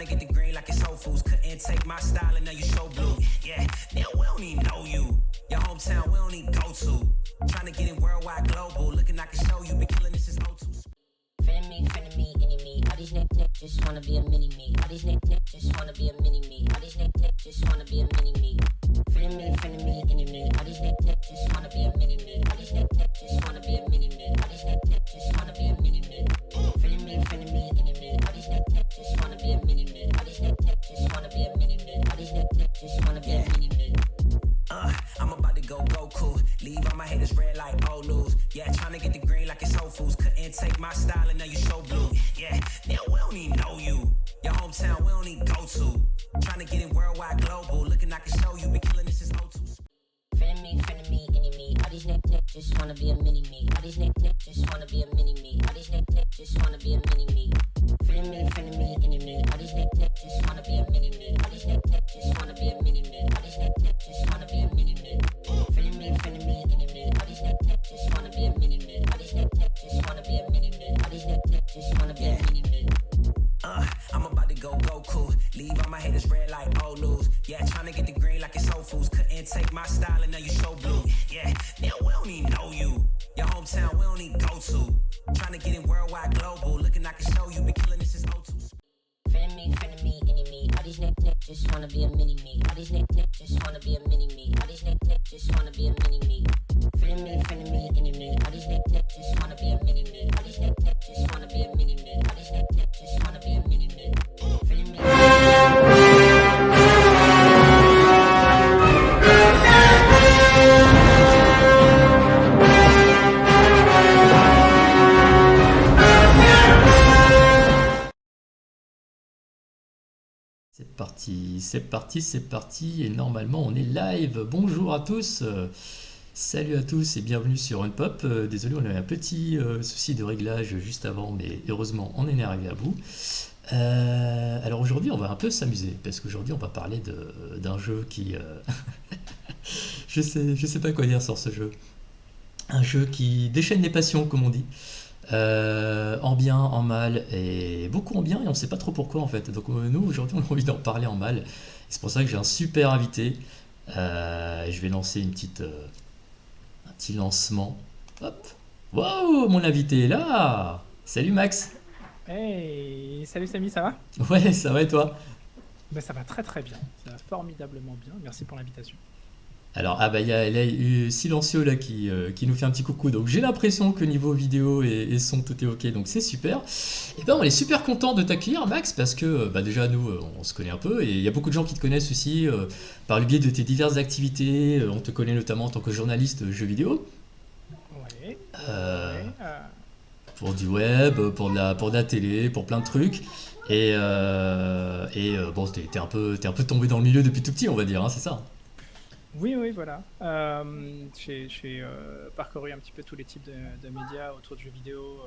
to get the green like it's Whole Foods. Couldn't take my style and now you show blue. Yeah, now we don't even know you. Your hometown we don't even go to. Trying to get it worldwide, global. Looking I can show you. Been killing this is O2. Friend of me, enemy. All these niggas just wanna be a mini me. All these niggas just wanna be a mini me. All these niggas just wanna be a mini me. Friend of me, enemy. All these niggas just wanna be a mini me. All these niggas just wanna be a mini me. All these niggas just wanna be a mini me. Friend of me, enemy. All these niggas just wanna be a mini me. All these niggas just wanna be a mini me. All these niggas just wanna be a mini me. I'm about to go Goku. Leave all my haters red like old news. Yeah, trying to get the green like it's Whole Foods. Couldn't take my style and now you show blue. Yeah, now we don't even know you. Your hometown we don't even go to. Trying to get it worldwide, global. Looking I can show you. Been killing this is O2. Friend of me, enemy. All these niggas just wanna be a mini me. All these niggas just wanna be a mini me. All these niggas just wanna be a mini me. Friend of me, enemy. All these niggas just wanna be a mini me. All these niggas just wanna be a mini me. All these niggas just wanna be a mini me. Friend of me, enemy. All these niggas just wanna be a mini me. All these niggas just wanna be a mini me. All these niggas just wanna be a mini me. I'm about to go Goku. Leave all my haters red like old news. Yeah, trying to get the green like it's Whole Foods. Couldn't take my style and now you show blue. Yeah, now we don't even know you. Your hometown we don't even go to. Trying to get it worldwide, global. Looking I can show you. Been killing this is O2. Friend of me, enemy. All these niggas just wanna be a mini me. All these niggas just wanna be a mini me. All these niggas just wanna be a mini me. Friend of me, enemy. All these niggas just wanna be a mini me. All these niggas just wanna be a mini me. All these niggas just wanna be a mini me. Friend of me. C'est parti, et normalement on est live. Bonjour à tous, salut à tous et bienvenue sur Unpop. Désolé, on a eu un petit souci de réglage juste avant, mais heureusement on en est arrivé à bout. Alors aujourd'hui on va un peu s'amuser, parce qu'aujourd'hui on va parler d'un jeu qui... je sais pas quoi dire sur ce jeu. Un jeu qui déchaîne les passions, comme on dit. En bien, en mal, et beaucoup en bien, et on sait pas trop pourquoi en fait. Donc nous aujourd'hui on a envie d'en parler en mal. C'est pour ça que j'ai un super invité. Je vais lancer un petit lancement. Hop. Waouh, mon invité est là. Salut Max. Hey, salut Samy, ça va? Ouais, ça va et toi? Ben, ça va très très bien, ça va formidablement bien, merci pour l'invitation. Alors, il y a eu Silencio là qui nous fait un petit coucou. Donc, j'ai l'impression que niveau vidéo et son, tout est ok. Donc, c'est super. Et ben, on est super content de t'accueillir, Max, parce que déjà, nous, on se connaît un peu. Et il y a beaucoup de gens qui te connaissent aussi par le biais de tes diverses activités. On te connaît notamment en tant que journaliste jeux vidéo. Ouais, Euh, ouais, pour du web, pour de la télé, pour plein de trucs. Bon, t'es un peu tombé dans le milieu depuis tout petit, on va dire, hein, c'est ça? oui, voilà. J'ai parcouru un petit peu tous les types de médias autour de jeux vidéo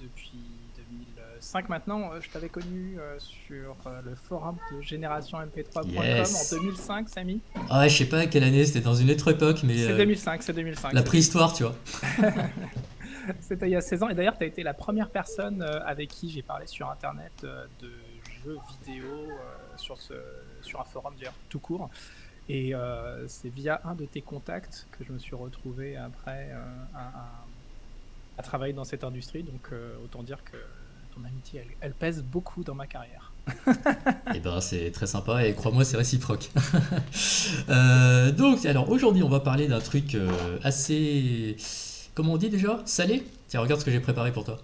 depuis 2005 maintenant. Je t'avais connu sur le forum de générationmp3.com Yes. en 2005, Samy. Ah, je sais pas à quelle année, c'était dans une autre époque, mais C'est 2005, c'est 2005. la préhistoire, tu vois. C'était il y a 16 ans. Et d'ailleurs, tu as été la première personne avec qui j'ai parlé sur Internet de jeux vidéo sur un forum, d'ailleurs, tout court. Et c'est via un de tes contacts que je me suis retrouvé après à travailler dans cette industrie. Donc, autant dire que ton amitié, elle pèse beaucoup dans ma carrière. Et ben, c'est très sympa et crois-moi, c'est réciproque. Donc, alors aujourd'hui, on va parler d'un truc assez, comment on dit déjà? Salé? Tiens, regarde ce que j'ai préparé pour toi.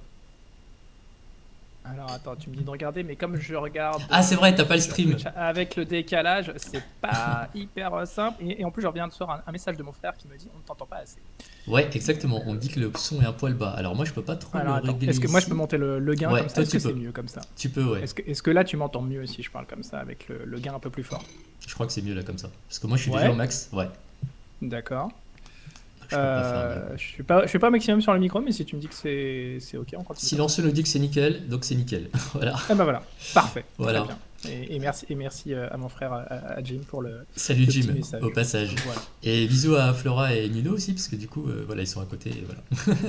Alors, attends, tu me dis de regarder, mais comme je regarde Ah, c'est vrai, t'as pas le sur stream. avec le décalage, c'est pas hyper simple. Et en plus, je reviens de recevoir un message de mon frère qui me dit on ne t'entend pas assez. Ouais, exactement. On me dit que le son est un poil bas. Alors moi, je peux pas trop Alors, le attends, régler est-ce que moi je ici. peux monter le gain Ouais, comme ça? toi Est-ce que tu c'est peux. mieux comme ça? Tu peux, ouais. Est-ce que là tu m'entends mieux si je parle comme ça avec le gain un peu plus fort? Je crois que c'est mieux là comme ça. Parce que moi, je suis Ouais. déjà au max. Ouais. D'accord. Je peux pas faire mieux. Je suis pas au maximum sur le micro, mais si tu me dis que c'est ok, on continue. Silencieux nous dit que c'est nickel, donc c'est nickel. Voilà. Ah bah voilà, parfait. Voilà. Très bien. Et merci à mon frère, à Jim, pour Salut le petit Jim, message. au passage. Voilà. Et bisous à Flora et Nino aussi, parce que du coup, voilà, ils sont à côté. Et voilà.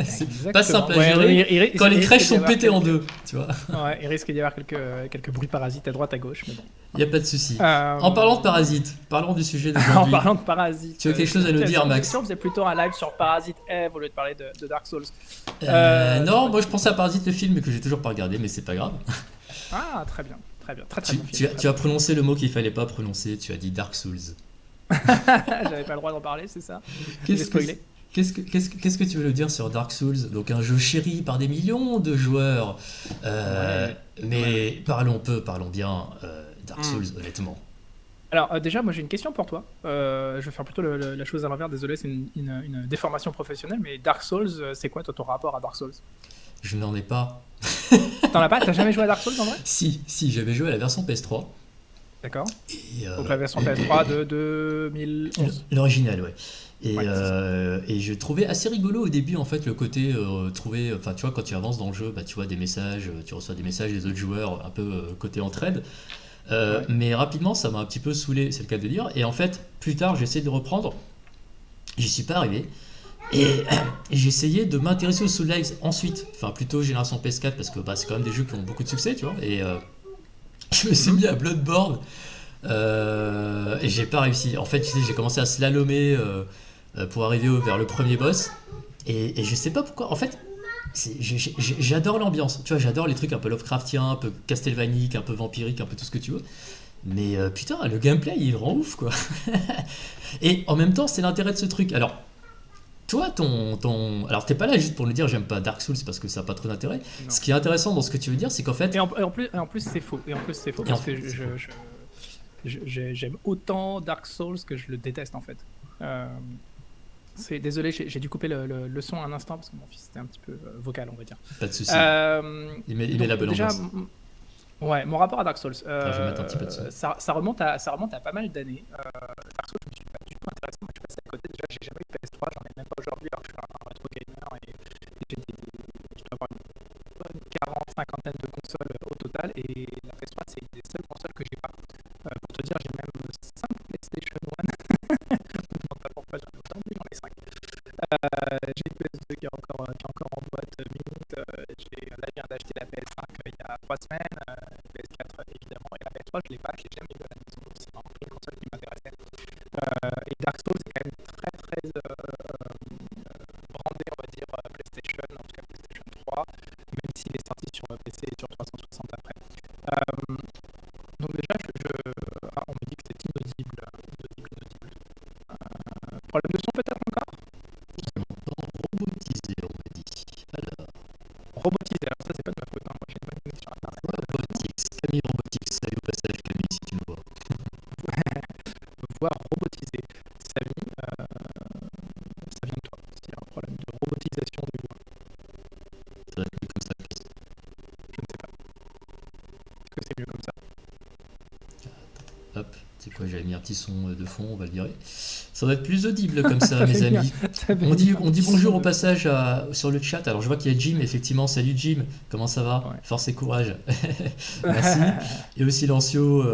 C'est pas Exactement. simple à Ouais, gérer quand les risque crèches d'y sont avoir pétées en quelques- deux, tu vois. Ouais, il risque d'y avoir quelques bruits parasites à droite, à gauche, mais bon. Il n'y a pas de souci. Euh, En parlant de parasites, parlons du sujet En d'aujourd'hui. parlant de Parasite, Tu as quelque chose à nous dire, Max? Si on faisait plutôt un live sur Parasite Eve au lieu de parler de Dark Souls. Non, moi je pensais à Parasite le film que j'ai toujours pas regardé, mais c'est pas grave. Ah, très bien, très bien, très Tu, bon tu film. as, tu as prononcé le mot qu'il fallait pas prononcer, tu as dit Dark Souls. J'avais pas le droit d'en parler, c'est ça? J'ai Qu'est-ce que, spoilé. qu'est-ce que tu veux nous dire sur Dark Souls? Donc un jeu chéri par des millions de joueurs. Mais parlons peu, parlons bien. Dark Souls, honnêtement. Alors déjà, moi j'ai une question pour toi. Je vais faire plutôt la chose à l'envers, désolé, c'est une déformation professionnelle, mais Dark Souls, c'est quoi toi, ton rapport à Dark Souls? Je n'en ai pas. T'en as pas? T'as jamais joué à Dark Souls en vrai? Si, j'avais joué à la version PS3. D'accord. Et, Donc la version PS3 de 2011. l'original, ouais. Et, Ouais, c'est ça. et je trouvais assez rigolo au début en fait le côté trouver, enfin tu vois quand tu avances dans le jeu, bah, tu vois des messages, tu reçois des messages des autres joueurs un peu côté entraide. Ouais. Mais rapidement ça m'a un petit peu saoulé, c'est le cas de dire. Et en fait plus tard j'ai essayé de reprendre, j'y suis pas arrivé. Et j'ai essayé de m'intéresser aux Soul Likes ensuite, enfin plutôt génération PS4 parce que bah, c'est quand même des jeux qui ont beaucoup de succès, tu vois. Et je me suis mis à Bloodborne. Et j'ai pas réussi. En fait, tu sais, j'ai commencé à slalomer pour arriver vers le premier boss. Et je sais pas pourquoi. En fait, j'adore l'ambiance. Tu vois, j'adore les trucs un peu Lovecraftiens, un peu Castlevanique, un peu vampirique, un peu tout ce que tu veux. Mais putain, le gameplay, il rend ouf, quoi. Et en même temps, c'est l'intérêt de ce truc. Alors, toi, alors t'es pas là juste pour nous dire j'aime pas Dark Souls parce que ça a pas trop d'intérêt. Non. Ce qui est intéressant dans ce que tu veux dire, c'est qu'en fait, Et en plus c'est faux. Parce que j'aime autant Dark Souls que je le déteste en fait. Désolé, j'ai dû couper le son un instant parce que mon fils était un petit peu vocal, on va dire. pas de soucis. Il met Donc, la bonne déjà, ambiance. Ouais, mon rapport à Dark Souls, Je vais mettre un petit peu de son. ça remonte à pas mal d'années. Dark Souls, je me suis pas du tout intéressé. Moi, je suis passé à côté. Déjà, j'ai jamais eu de PS3, j'en ai même pas aujourd'hui, alors que je suis un rétro gamer et je dois avoir une bonne 40-50 de consoles au total. Et la PS3, c'est une des seules consoles que j'ai pas. Pour te dire, j'ai même 5 PlayStation 1. Je me demande pas pourquoi j'en ai autant, mais j'en ai 5. J'ai une PS2 qui est encore en boîte minute. Là, je viens d'acheter la PS5 il y a 3 semaines. La PS4 évidemment. Et la PS3, je l'ai pas, je l'ai jamais eu à la maison. C'est vraiment pas une console qui m'intéressait. Et Dark Souls est quand même très très brandé, on va dire, PlayStation, en tout cas PlayStation 3, même s'il est sorti sur PC et sur 360 après. Donc déjà, on me dit que c'est inaudible. Problème de son peut-être encore? Robotisé, on m'a dit. Alors, Robotisé, alors ça c'est pas de ma faute, hein. Moi j'ai une bonne connexion internet. Robotics, Camille Robotics, salut au passage Camille si tu nous vois. Voire robotisé. Samy, ça vient de toi. S'il y a un problème de robotisation du voix, Ça va être plus comme ça. je ne sais pas. Est-ce que c'est mieux comme ça? Hop, c'est quoi, j'avais mis un petit son de fond, on va le virer. Ça doit être plus audible comme ça, mes amis. On dit bonjour au passage sur le chat. Alors je vois qu'il y a Jim, effectivement. Salut Jim, comment ça va? Ouais. Force et courage. Merci. Et aussi Lancio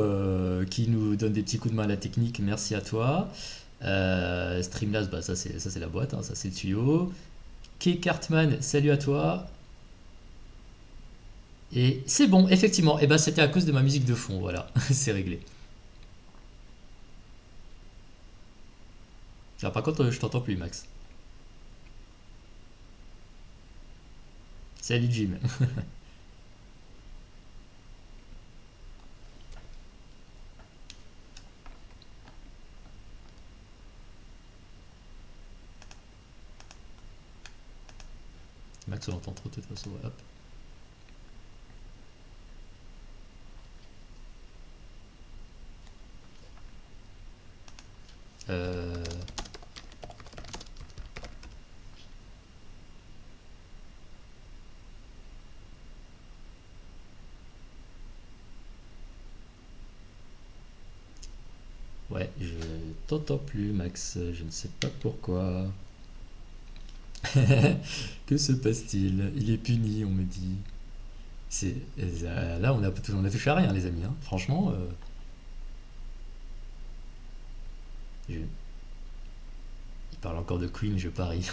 qui nous donne des petits coups de main à la technique. Merci à toi. Streamlabs, bah, ça c'est la boîte, hein, ça c'est le tuyau. Kay Cartman, salut à toi. Et c'est bon, effectivement. Et ben c'était à cause de ma musique de fond, voilà, c'est réglé. Ah, par contre, je t'entends plus, Max. Salut Jim. Max, on entend trop de toute façon. Ouais, hop. Ouais, je t'entends plus, Max. Je ne sais pas pourquoi. Que se passe-t-il? Il est puni, on me dit. Là, on a touché à rien, les amis, hein. Franchement, il parle encore de Queen, je parie.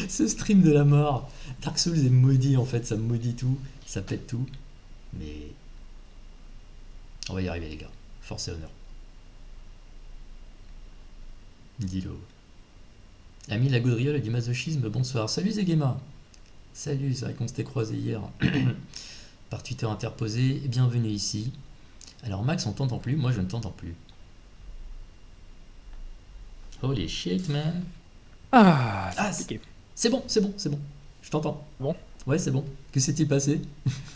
Ce stream de la mort. Dark Souls est maudit, en fait, ça maudit tout, ça pète tout. Mais on va y arriver, les gars. Force et honneur. Dis-le. Ami la gaudriole du masochisme, bonsoir. Salut Zegema. Salut, c'est vrai qu'on s'était croisé hier par Twitter interposé. Bienvenue ici. Alors Max, on t'entend plus, moi je ne t'entends plus. Holy shit, man. Ah, Ah, c'est compliqué. C'est bon, c'est bon, c'est bon. Je t'entends. Bon. Ouais, c'est bon. Que s'est-il passé?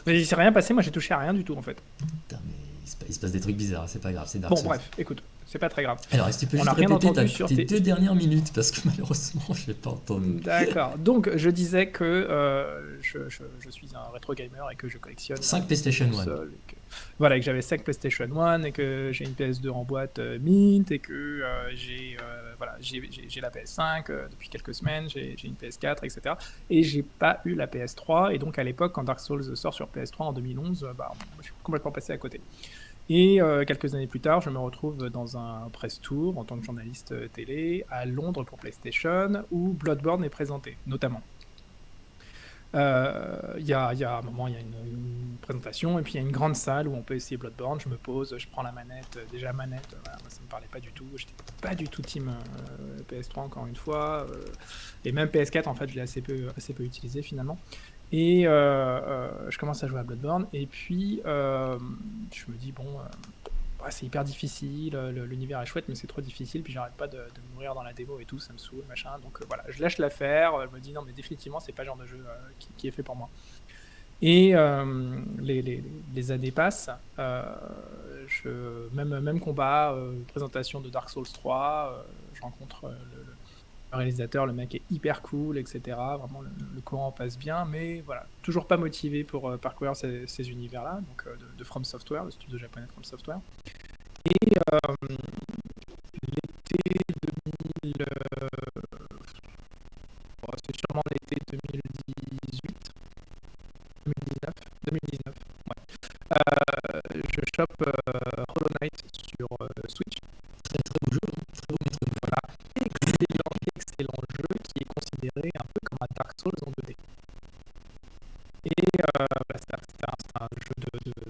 Mais il s'est rien passé, moi j'ai touché à rien du tout en fait. Putain, mais il se passe des trucs bizarres, c'est pas grave, c'est Dark Bon, Souls. bref, écoute, c'est pas très grave. Alors, est-ce que tu peux On juste n'a rien répéter entendu sur tes tes- 2 dernières minutes? Parce que malheureusement, je n'ai pas entendu. D'accord. Donc, je disais que je suis un rétro gamer et que je collectionne 5 PlayStation 1. consoles. Voilà, et que j'avais 5 PlayStation 1 et que j'ai une PS2 en boîte mint et que j'ai la PS5 depuis quelques semaines, j'ai une PS4, etc. Et j'ai pas eu la PS3. Et donc, à l'époque, quand Dark Souls sort sur PS3 en 2011, je suis complètement passé à côté. Et quelques années plus tard, je me retrouve dans un press tour en tant que journaliste télé à Londres pour PlayStation, où Bloodborne est présenté, notamment. Il y a un moment, il y a une présentation, et puis il y a une grande salle où on peut essayer Bloodborne. Je me pose, je prends la manette. Déjà, manette, voilà, moi, ça me parlait pas du tout. J'étais pas du tout team PS3, encore une fois. Et même PS4, en fait, je l'ai assez peu utilisé finalement. Et je commence à jouer à Bloodborne, et puis je me dis, bon, c'est hyper difficile, l'univers est chouette, mais c'est trop difficile, puis j'arrête pas de mourir dans la démo et tout, ça me saoule, machin. Donc voilà, je lâche l'affaire, je me dis, non, mais définitivement, c'est pas le genre de jeu qui est fait pour moi. Et les années passent, même combat, présentation de Dark Souls 3, je rencontre le réalisateur, le mec est hyper cool, etc. Vraiment, le courant passe bien, mais voilà, toujours pas motivé pour parcourir ces univers-là, donc de From Software, le studio japonais de From Software. Et l'été 2000, c'est sûrement l'été 2019, ouais. Je chope Hollow Knight sur Switch. Très très beau jeu, hein. Très beau maître de Voilà, excellent jeu qui est considéré un peu comme un Dark Souls en 2D. Et c'est un jeu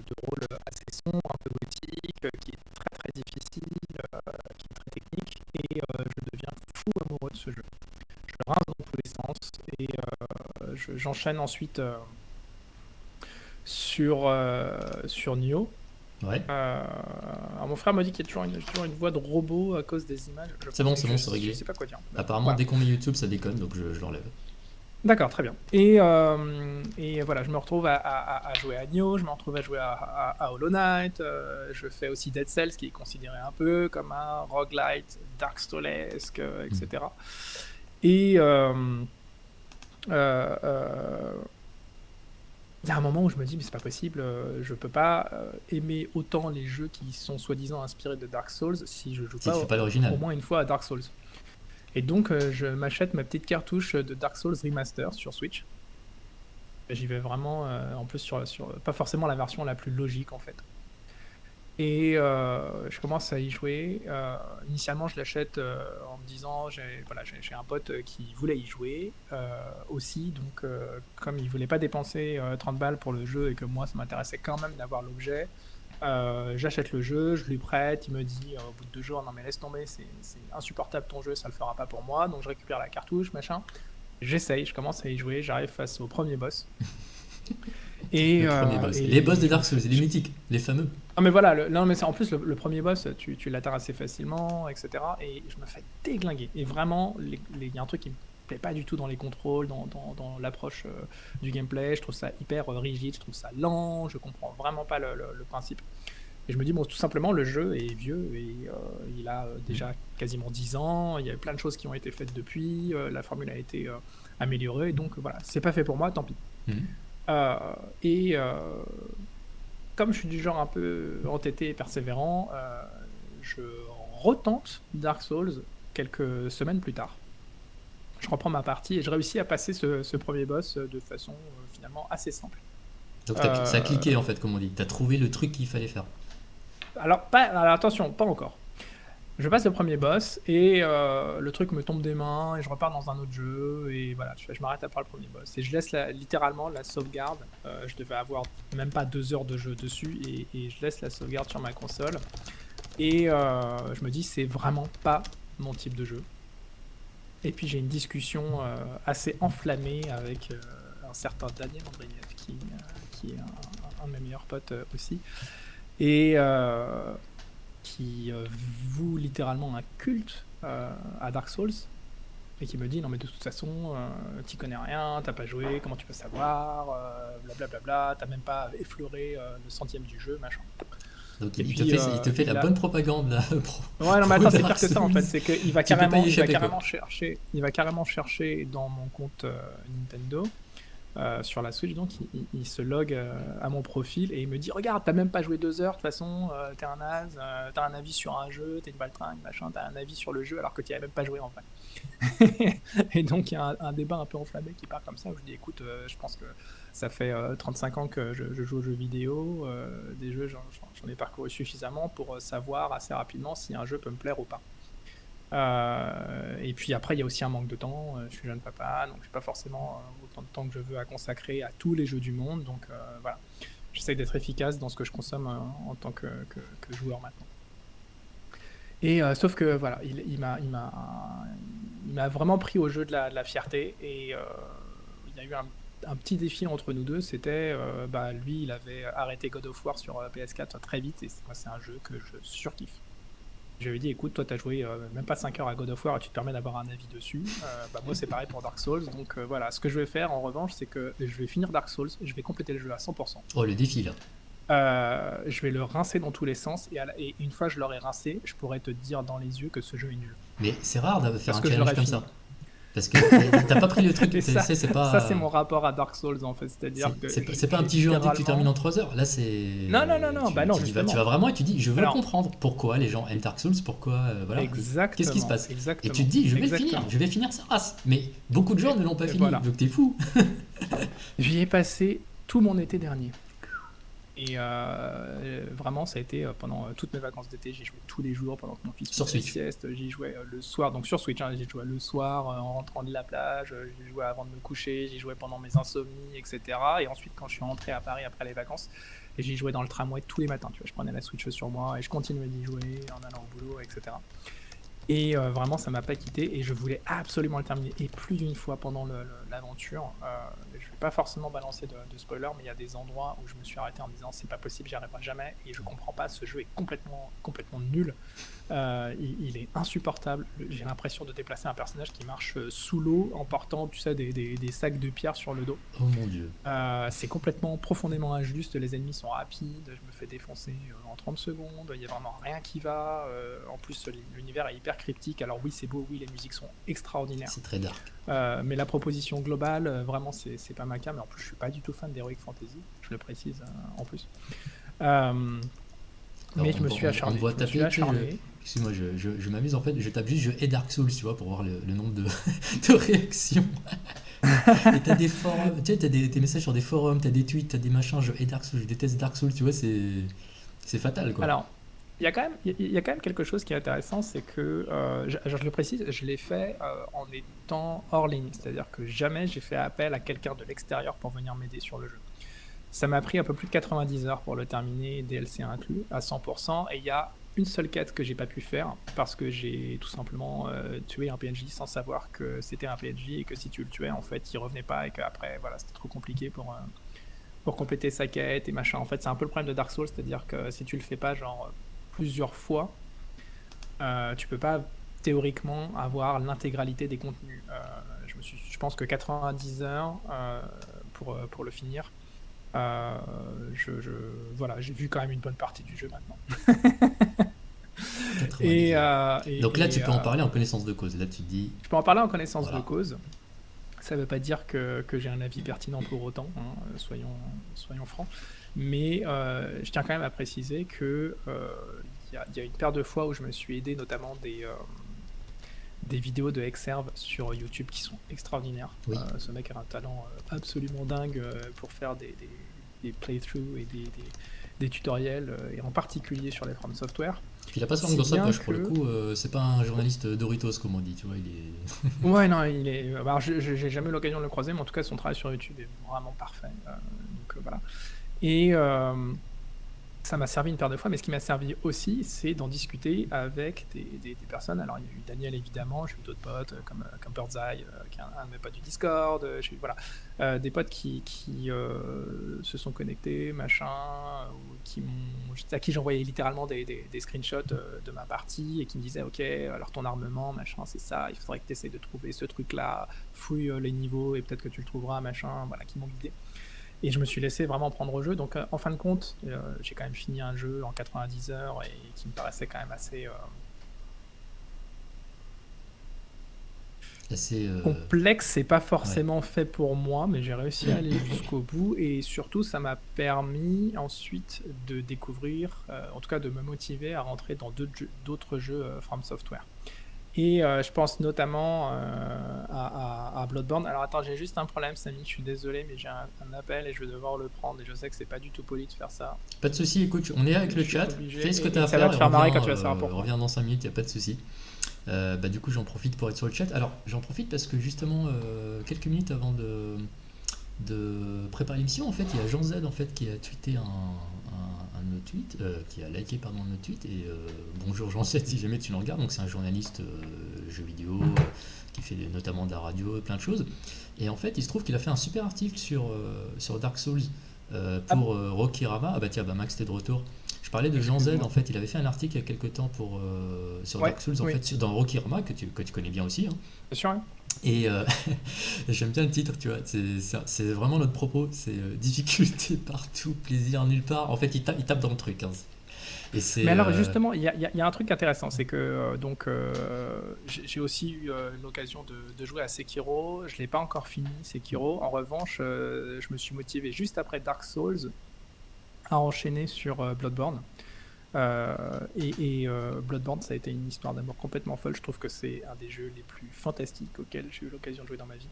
de rôle assez sombre, un peu gothique, qui est très très difficile, qui est très technique, et je deviens fou amoureux de ce jeu. Je le rince dans tous les sens, et j'enchaîne ensuite sur Nioh. Ouais. Alors mon frère me dit qu'il y a toujours une voix de robot à cause des images. C'est bon, c'est réglé. Je sais pas quoi dire. Apparemment, Voilà. dès qu'on met YouTube, ça déconne, donc je l'enlève. D'accord, très bien. Et voilà, je me retrouve à jouer à Nioh, je me retrouve à jouer à Hollow Knight, je fais aussi Dead Cells, qui est considéré un peu comme un roguelite, Dark Souls-esque, etc. Et il y a un moment où je me dis, mais c'est pas possible, je peux pas aimer autant les jeux qui sont soi-disant inspirés de Dark Souls si je joue Si tu fais pas au l'original. moins une fois à Dark Souls. Et donc, je m'achète ma petite cartouche de Dark Souls Remaster sur Switch. J'y vais vraiment, en plus, sur pas forcément la version la plus logique, en fait. Et je commence à y jouer. Initialement, je l'achète en me disant, j'ai un pote qui voulait y jouer aussi. Donc, comme il voulait pas dépenser 30 balles pour le jeu et que moi, ça m'intéressait quand même d'avoir l'objet, j'achète le jeu, je lui prête, il me dit au bout de 2 jours, non mais laisse tomber, c'est insupportable ton jeu, ça le fera pas pour moi, donc je récupère la cartouche, machin, j'essaye, je commence à y jouer, j'arrive face au premier boss. Et, Le premier boss. et- Les boss de Dark Souls, les mythiques, les fameux. Ah mais voilà, non mais en plus le premier boss, tu l'atteins assez facilement, etc. Et je me fais déglinguer. Et vraiment, il y a un truc qui me plaît pas du tout dans les contrôles, dans l'approche du gameplay. Je trouve ça hyper rigide, je trouve ça lent, je comprends vraiment pas le principe. Et je me dis, bon, tout simplement, le jeu est vieux et il a déjà quasiment 10 ans, il y a plein de choses qui ont été faites depuis, la formule a été améliorée, donc voilà, c'est pas fait pour moi, tant pis. Mhm. Comme je suis du genre un peu entêté et persévérant, je retente Dark Souls quelques semaines plus tard. Je reprends ma partie et je réussis à passer ce premier boss de façon finalement assez simple. Donc ça a cliqué en fait, comme on dit. T'as trouvé le truc qu'il fallait faire. Alors attention, pas encore. Je passe le premier boss et le truc me tombe des mains et je repars dans un autre jeu et voilà, je m'arrête après le premier boss et je laisse littéralement la sauvegarde. Je devais avoir même pas 2 heures de jeu dessus et je laisse la sauvegarde sur ma console et je me dis c'est vraiment pas mon type de jeu. Et puis j'ai une discussion assez enflammée avec un certain Daniel Andreev qui est un de mes meilleurs potes aussi et qui voue littéralement un culte à Dark Souls et qui me dit non mais de toute façon t'y connais rien, t'as pas joué, comment tu peux savoir, blablabla, t'as même pas effleuré le centième du jeu, machin. Donc Et il puis, te fait la bonne propagande là. Ouais non mais attends, c'est pire Dark que ça en Souls. fait, c'est qu'il va Tu peux pas y échapper, il va carrément chercher dans mon compte Nintendo sur la Switch, donc il se log à mon profil et il me dit regarde, t'as même pas joué 2 heures, de toute façon, t'es un naze, t'as un avis sur un jeu, t'es une baltringue, machin, t'as un avis sur le jeu alors que t'y as même pas joué en vrai. Et donc il y a un débat un peu enflammé qui part comme ça où je dis écoute, je pense que ça fait 35 ans que je joue aux jeux vidéo, des jeux j'en ai parcouru suffisamment pour savoir assez rapidement si un jeu peut me plaire ou pas. Et puis après, il y a aussi un manque de temps. Je suis jeune papa, donc j'ai pas forcément autant de temps que je veux à consacrer à tous les jeux du monde. Donc voilà, j'essaie d'être efficace dans ce que je consomme en tant que joueur maintenant. Et sauf que voilà, il m'a vraiment pris au jeu de la fierté. Et il y a eu un petit défi entre nous deux. C'était, lui, il avait arrêté God of War sur PS4 très vite. Et moi, c'est un jeu que je surkiffe. Je lui ai dit, écoute, toi, t'as joué même pas 5 heures à God of War et tu te permets d'avoir un avis dessus. Moi, c'est pareil pour Dark Souls. Donc voilà, ce que je vais faire en revanche, c'est que je vais finir Dark Souls, je vais compléter le jeu à 100%. Oh, le défi là. Je vais le rincer dans tous les sens et une fois que je l'aurai rincé, je pourrai te dire dans les yeux que ce jeu est nul. Mais c'est rare de faire Parce un que je challenge l'aurais comme fini. ça. Parce que t'as pas pris le truc, Et ça, c'est pas. ça, c'est mon rapport à Dark Souls en fait. C'est-à-dire que. C'est pas un petit jeu indé que tu termines en 3 heures. Là, c'est. Non, justement. Tu vas vraiment et tu dis, je veux Alors, comprendre pourquoi les gens aiment Dark Souls, pourquoi. Voilà. Exactement. Qu'est-ce qui se passe? Exactement. Et tu te dis, je vais le Exactement. finir, je vais finir sa race. Mais beaucoup de gens ne l'ont pas fini, voilà. donc t'es fou. J'y ai passé tout mon été dernier. Et vraiment, ça a été pendant toutes mes vacances d'été. J'ai joué tous les jours pendant que mon fils faisait sieste. J'y jouais le soir, donc sur Switch. J'y jouais le soir en rentrant de la plage. J'y jouais avant de me coucher. J'y jouais pendant mes insomnies, etc. Et ensuite, quand je suis rentré à Paris après les vacances, j'y jouais dans le tramway tous les matins. Tu vois, je prenais la Switch sur moi et je continuais d'y jouer en allant au boulot, etc. Et vraiment, ça m'a pas quitté et je voulais absolument le terminer. Et plus d'une fois pendant l'aventure, je vais pas forcément balancer de spoiler, mais il y a des endroits où je me suis arrêté en me disant c'est pas possible, j'y arriverai jamais et je comprends pas, ce jeu est complètement nul. Il est insupportable. J'ai l'impression de déplacer un personnage qui marche sous l'eau en portant, tu sais, des sacs de pierre sur le dos. Oh mon dieu. C'est complètement, profondément injuste. Les ennemis sont rapides. Je me fais défoncer en 30 secondes. Il n'y a vraiment rien qui va. En plus, l'univers est hyper cryptique. Alors oui, c'est beau. Oui, les musiques sont extraordinaires. C'est très dark. Mais la proposition globale, vraiment, c'est pas ma came. Mais en plus, je suis pas du tout fan d'Heroic Fantasy. Je le précise en plus. Mais je me suis acharné. Excuse-moi, je m'amuse en fait, je tape juste je hais Dark Souls, tu vois, pour voir le nombre de réactions. Et t'as des forums, tu sais, t'as des messages sur des forums, t'as des tweets, t'as des machins, je hais Dark Souls, je déteste Dark Souls, tu vois, c'est fatal quoi. Alors, il y a quand même quelque chose qui est intéressant, c'est que, je le précise, je l'ai fait en étant hors ligne, c'est-à-dire que jamais j'ai fait appel à quelqu'un de l'extérieur pour venir m'aider sur le jeu. Ça m'a pris un peu plus de 90 heures pour le terminer, DLC inclus, à 100%, et il y a une seule quête que j'ai pas pu faire parce que j'ai tout simplement tué un PNJ sans savoir que c'était un PNJ et que si tu le tuais en fait il revenait pas et qu'après voilà c'était trop compliqué pour compléter sa quête et machin. En fait c'est un peu le problème de Dark Souls, c'est-à-dire que si tu le fais pas genre plusieurs fois tu peux pas théoriquement avoir l'intégralité des contenus. Je pense que 90 heures pour le finir. Voilà, j'ai vu quand même une bonne partie du jeu maintenant. Donc là, tu peux en parler en connaissance de cause. Là, tu te dis. Je peux en parler en connaissance de cause. Ça ne veut pas dire que j'ai un avis pertinent pour autant, hein, soyons francs. Mais je tiens quand même à préciser que y a une paire de fois où je me suis aidé, notamment des vidéos de Exerve sur YouTube qui sont extraordinaires. Oui. Ce mec a un talent absolument dingue pour faire des des playthroughs et des tutoriels, et en particulier sur les From Software. Puis il a pas sa langue Si dans sa bien poche, pour le que... coup, c'est pas un journaliste Doritos, comme on dit, tu vois, il est... Ouais, non, il est. Alors, j'ai jamais eu l'occasion de le croiser, mais en tout cas, son travail sur YouTube est vraiment parfait. Donc voilà. Et ça m'a servi une paire de fois, mais ce qui m'a servi aussi, c'est d'en discuter avec des personnes. Alors, il y a eu Daniel, évidemment, j'ai eu d'autres potes, comme Birdseye, qui est un de mes potes du Discord. J'ai eu, voilà, des potes qui se sont connectés, machin, ou à qui j'envoyais littéralement des screenshots de ma partie et qui me disaient, OK, alors ton armement, machin, c'est ça, il faudrait que tu essayes de trouver ce truc-là, fouille les niveaux et peut-être que tu le trouveras, machin, voilà, qui m'ont guidé. Et je me suis laissé vraiment prendre au jeu. Donc, en fin de compte, j'ai quand même fini un jeu en 90 heures et qui me paraissait quand même assez complexe. C'est pas ouais. forcément fait pour moi, mais j'ai réussi à aller jusqu'au bout. Et surtout, ça m'a permis ensuite de découvrir, en tout cas de me motiver à rentrer dans d'autres jeux From Software. Et je pense notamment à Bloodborne. Alors attends, j'ai juste un problème, Samy, je suis désolé, mais j'ai un appel et je vais devoir le prendre. Et je sais que c'est pas du tout poli de faire ça. Pas de souci, écoute, on est avec Je le suis chat, obligé. fais ce que Et tu as à ça va faire te et faire marrer quand tu vas savoir pourquoi. reviens dans 5 minutes, y a pas de souci. Bah, du coup, j'en profite pour être sur le chat. Alors, j'en profite parce que justement, quelques minutes avant de préparer l'émission, en fait, il y a Jean Z en fait, qui a tweeté un de nos tweets, qui a liké pardon, notre tweet. Et bonjour Jean Z, si jamais tu le regardes. Donc, c'est un journaliste jeux vidéo qui fait notamment de la radio, plein de choses. Et en fait, il se trouve qu'il a fait un super article sur Dark Souls pour Rokirama. Ah bah tiens, bah Max, t'es de retour. Je parlais de Jean Z, en fait, il avait fait un article il y a quelques temps sur Ouais, Dark Souls, en oui. fait, dans Rokirama, que tu connais bien aussi. Hein. Bien sûr, hein. Et j'aime bien le titre, tu vois, c'est vraiment notre propos, c'est difficulté partout, plaisir nulle part. En fait, il tape dans le truc. Hein. Et Mais alors justement, il y a un truc intéressant, c'est que j'ai aussi eu l'occasion de jouer à Sekiro. Je l'ai pas encore fini, Sekiro. En revanche, je me suis motivé juste après Dark Souls à enchaîner sur Bloodborne. Bloodborne, ça a été une histoire d'amour complètement folle. Je trouve que c'est un des jeux les plus fantastiques auxquels j'ai eu l'occasion de jouer dans ma vie.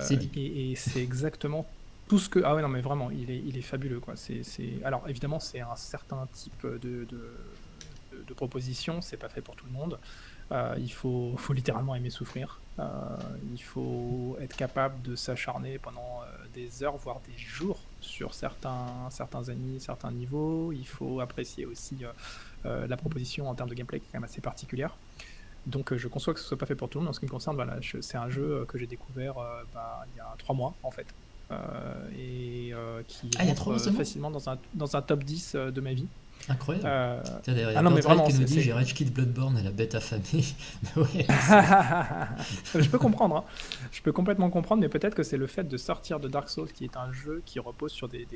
C'est dit. Et c'est exactement tout ce que... Ah ouais, non, mais vraiment, il est fabuleux, quoi. Alors, évidemment, c'est un certain type de proposition. C'est pas fait pour tout le monde. Il faut littéralement aimer souffrir. Il faut être capable de s'acharner pendant des heures, voire des jours sur certains ennemis, certains niveaux. Il faut apprécier aussi la proposition en termes de gameplay qui est quand même assez particulière. Donc je conçois que ce soit pas fait pour tout le monde. En ce qui me concerne, voilà, c'est un jeu que j'ai découvert il y a 3 mois en fait. Qui rentre facilement dans un top 10 de ma vie. Incroyable. D'ailleurs, il y a non, mais vraiment, qui nous dit j'ai rage quit Bloodborne et la bête affamée. Ouais, je peux comprendre, hein. Je peux complètement comprendre, mais peut-être que c'est le fait de sortir de Dark Souls, qui est un jeu qui repose sur des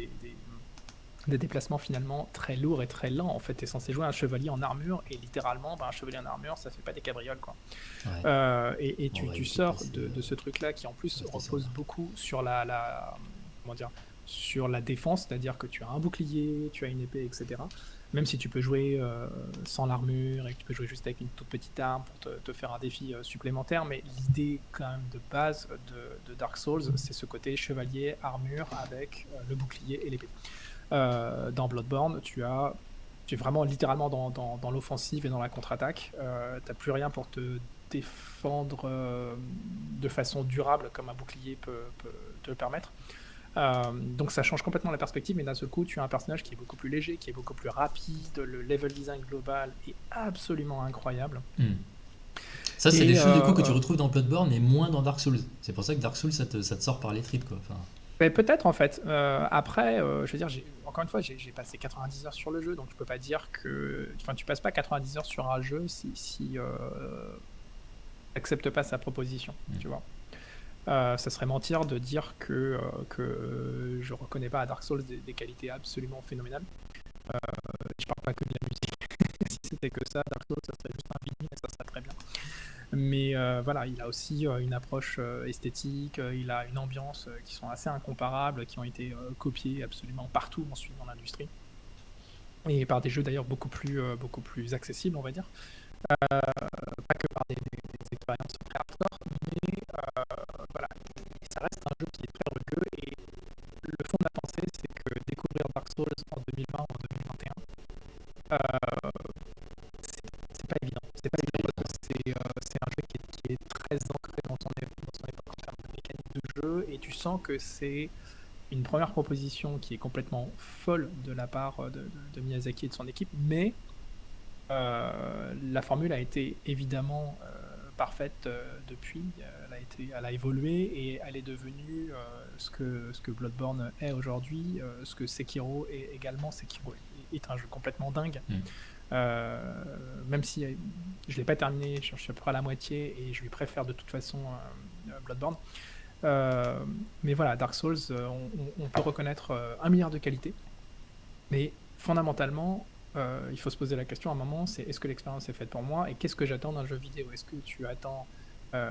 déplacements finalement très lourds et très lents. En fait, tu es censé jouer un chevalier en armure, et littéralement, un chevalier en armure, ça fait pas des cabrioles, quoi. Ouais. Et tu sors de ce truc-là qui en plus repose beaucoup sur sur la défense, c'est-à-dire que tu as un bouclier, tu as une épée, etc. Même si tu peux jouer sans l'armure et que tu peux jouer juste avec une toute petite arme pour te faire un défi supplémentaire, mais l'idée quand même de base de Dark Souls, c'est ce côté chevalier, armure avec le bouclier et l'épée. Dans Bloodborne, tu es vraiment littéralement dans l'offensive et dans la contre-attaque. T'as plus rien pour te défendre de façon durable comme un bouclier peut te le permettre. Donc ça change complètement la perspective, mais d'un seul coup tu as un personnage qui est beaucoup plus léger, qui est beaucoup plus rapide, le level design global est absolument incroyable. Ça c'est des choses du coup que tu retrouves dans Bloodborne et moins dans Dark Souls. C'est pour ça que Dark Souls ça te sort par les tripes, quoi. Mais peut-être en fait. Après, je veux dire, encore une fois, j'ai passé 90 heures sur le jeu, donc je peux pas dire que... Enfin, tu passes pas 90 heures sur un jeu si n'accepte pas sa proposition, tu vois. Ça serait mentir de dire que je reconnais pas à Dark Souls des qualités absolument phénoménales. Je parle pas que de la musique. Si c'était que ça, Dark Souls, ça serait juste un vinyle et ça serait très bien. Mais voilà, il a aussi une approche esthétique, il a une ambiance qui sont assez incomparables, qui ont été copiées absolument partout ensuite dans l'industrie. Et par des jeux d'ailleurs beaucoup plus accessibles, on va dire. Pas que par des expériences très hardcore, mais voilà, ça reste un jeu qui est très rugueux, et le fond de ma pensée, c'est 2020 ou en 2021. Euh, c'est pas évident. C'est pas évident parce que c'est un jeu qui est très ancré dans son époque en termes de mécanique de jeu, et tu sens que c'est une première proposition qui est complètement folle de la part de Miyazaki et de son équipe, mais la formule a été évidemment parfaite depuis. Elle a évolué et elle est devenue ce que Bloodborne est aujourd'hui, ce que Sekiro est également. Sekiro est un jeu complètement dingue. Même si je ne l'ai pas terminé, je suis à peu près à la moitié et je lui préfère de toute façon Bloodborne. Mais voilà, Dark Souls, on peut reconnaître 1 milliard de qualités, mais fondamentalement, il faut se poser la question à un moment, c'est est-ce que l'expérience est faite pour moi et qu'est-ce que j'attends d'un jeu vidéo? Est-ce que tu attends un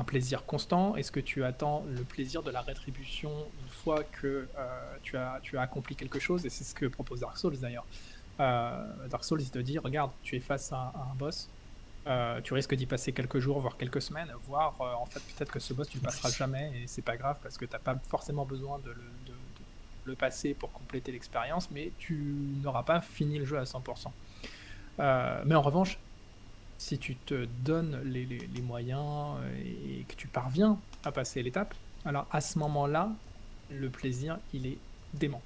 plaisir constant? Est-ce que tu attends le plaisir de la rétribution une fois que tu as accompli quelque chose? Et c'est ce que propose Dark Souls d'ailleurs. Dark Souls, il te dit, regarde, tu es face à un boss, tu risques d'y passer quelques jours, voire quelques semaines, voire en fait peut-être que ce boss tu le passeras jamais et c'est pas grave parce que t'as pas forcément besoin de le passer pour compléter l'expérience, mais tu n'auras pas fini le jeu à 100%. Mais en revanche, si tu te donnes les moyens et que tu parviens à passer l'étape, alors à ce moment-là, le plaisir, il est dément.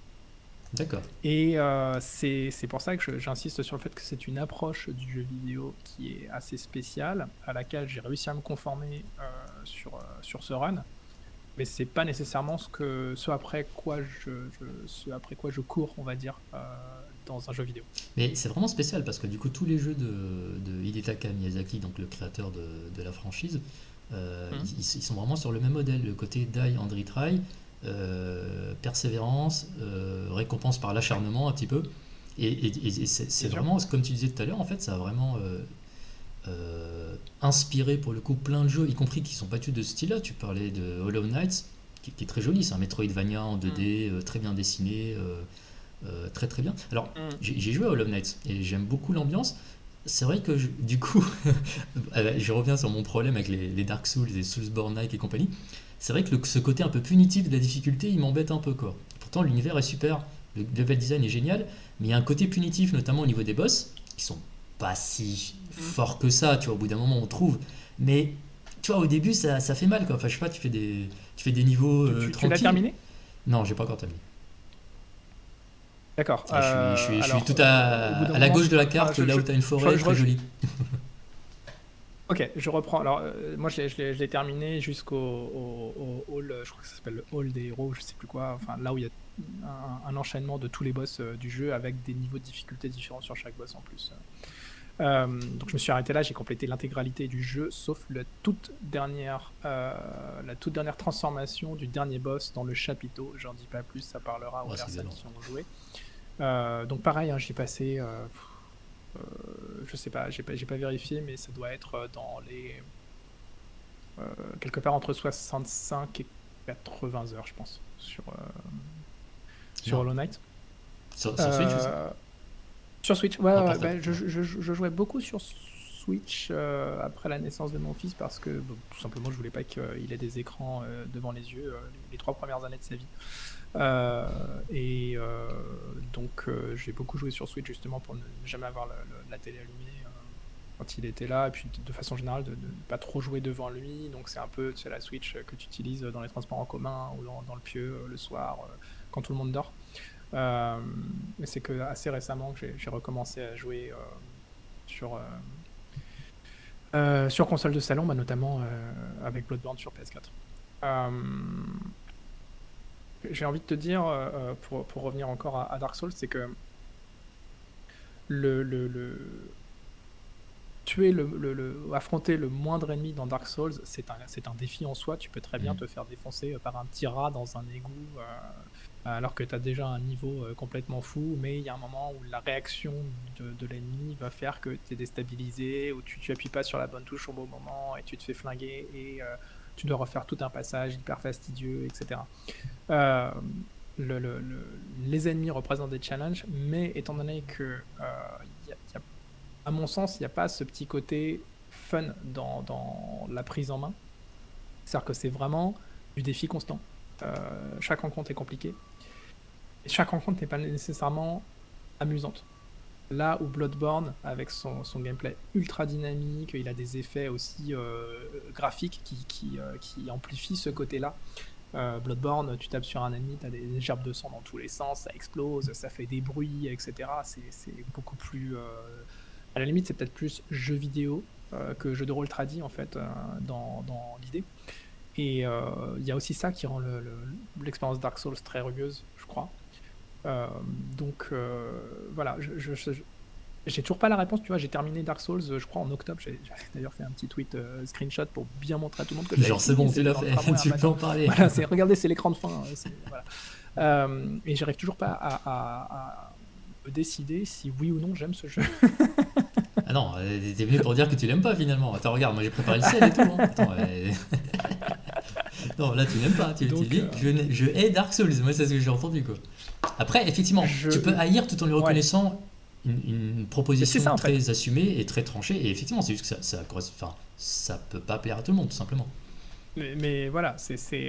D'accord. Et c'est pour ça que j'insiste sur le fait que c'est une approche du jeu vidéo qui est assez spéciale, à laquelle j'ai réussi à me conformer sur ce run, mais c'est pas nécessairement ce après quoi je cours, on va dire, dans un jeu vidéo. Mais c'est vraiment spécial parce que du coup, tous les jeux de Hidetaka Miyazaki, donc le créateur de la franchise, ils sont vraiment sur le même modèle. Le côté die and retry, persévérance, récompense par l'acharnement un petit peu. Et c'est vraiment, comme tu disais tout à l'heure, en fait, ça a vraiment inspiré pour le coup plein de jeux, y compris qui sont pas tous de ce style-là. Tu parlais de Hollow Knight, qui est très joli, c'est un Metroidvania en 2D, très bien dessiné. Très très bien. Alors, j'ai joué à Hollow Knight et j'aime beaucoup l'ambiance. C'est vrai que du coup, je reviens sur mon problème avec les Dark Souls, les Soulsborne-like et compagnie. C'est vrai que ce côté un peu punitif de la difficulté, il m'embête un peu, quoi. Pourtant, l'univers est super, le level design est génial, mais il y a un côté punitif, notamment au niveau des boss, qui sont pas si forts que ça, tu vois, au bout d'un moment on trouve. Mais tu vois, au début, ça fait mal, quoi. Enfin, je sais pas, tu fais des niveaux Tu tranquilles. l'as terminé? Non, j'ai pas encore terminé. D'accord. Je suis tout au bout à d'un la moment, gauche de la carte, là où tu as une forêt très jolie. Ok, je reprends. Alors, moi, je l'ai terminé jusqu'au hall, je crois que ça s'appelle le hall des héros, je sais plus quoi. Enfin, là où il y a un enchaînement de tous les boss du jeu avec des niveaux de difficulté différents sur chaque boss en plus. Donc, je me suis arrêté là, j'ai complété l'intégralité du jeu, sauf la toute dernière transformation du dernier boss dans le chapiteau. J'en dis pas plus, ça parlera aux personnes qui ont joué. Donc, pareil, hein, j'ai passé. Je sais pas, j'ai pas vérifié, mais ça doit être dans les quelque part entre 65 et 80 heures, je pense, sur Hollow Knight. Sur Switch aussi. Sur Switch, ouais, je jouais beaucoup sur Switch après la naissance de mon fils parce que tout simplement je voulais pas qu'il ait des écrans devant les yeux les 3 premières années de sa vie. Donc j'ai beaucoup joué sur Switch justement pour ne jamais avoir la télé allumée quand il était là, et puis de façon générale de ne pas trop jouer devant lui. Donc c'est un peu la Switch que tu utilises dans les transports en commun ou dans le pieu le soir quand tout le monde dort. Mais c'est que assez récemment que j'ai recommencé à jouer sur console de salon, notamment avec Bloodborne sur PS4. J'ai envie de te dire, pour revenir encore à Dark Souls, c'est que affronter le moindre ennemi dans Dark Souls, c'est un défi en soi. Tu peux très bien te faire défoncer par un petit rat dans un égout alors que tu as déjà un niveau complètement fou, mais il y a un moment où la réaction de l'ennemi va faire que tu es déstabilisé, ou tu appuies pas sur la bonne touche au bon moment et tu te fais flinguer et tu dois refaire tout un passage hyper fastidieux, etc. Les ennemis représentent des challenges, mais étant donné que à mon sens, il n'y a pas ce petit côté fun dans la prise en main. C'est-à-dire que c'est vraiment du défi constant. Chaque rencontre est compliquée. Et chaque rencontre n'est pas nécessairement amusante. Là où Bloodborne, avec son gameplay ultra dynamique, il a des effets aussi graphiques qui amplifient ce côté-là. Bloodborne, tu tapes sur un ennemi, tu as des gerbes de sang dans tous les sens, ça explose, ça fait des bruits, etc. C'est beaucoup plus... à la limite, c'est peut-être plus jeu vidéo que jeu de rôle tradi, en fait, dans l'idée. Et il y a aussi ça qui rend l'expérience Dark Souls très rugueuse, je crois. Donc voilà, j'ai toujours pas la réponse, tu vois. J'ai terminé Dark Souls, je crois, en octobre. J'ai d'ailleurs fait un petit tweet screenshot pour bien montrer à tout le monde que Genre, c'est bon, tu l'as fait, tu peux en parler. Voilà, regardez, c'est l'écran de fin. Voilà. Et j'arrive toujours pas à me décider si oui ou non j'aime ce jeu. Ah non, t'es venu pour dire que tu l'aimes pas finalement. Attends, regarde, moi j'ai préparé le ciel et tout. Hein. Attends, non, là tu l'aimes pas. Tu dis, je hais Dark Souls. Moi, c'est ce que j'ai entendu, quoi. Après, effectivement, tu peux haïr tout en lui reconnaissant une proposition ça, très assumée et très tranchée. Et effectivement, c'est juste que ça peut pas plaire à tout le monde, tout simplement. Mais voilà, j'ai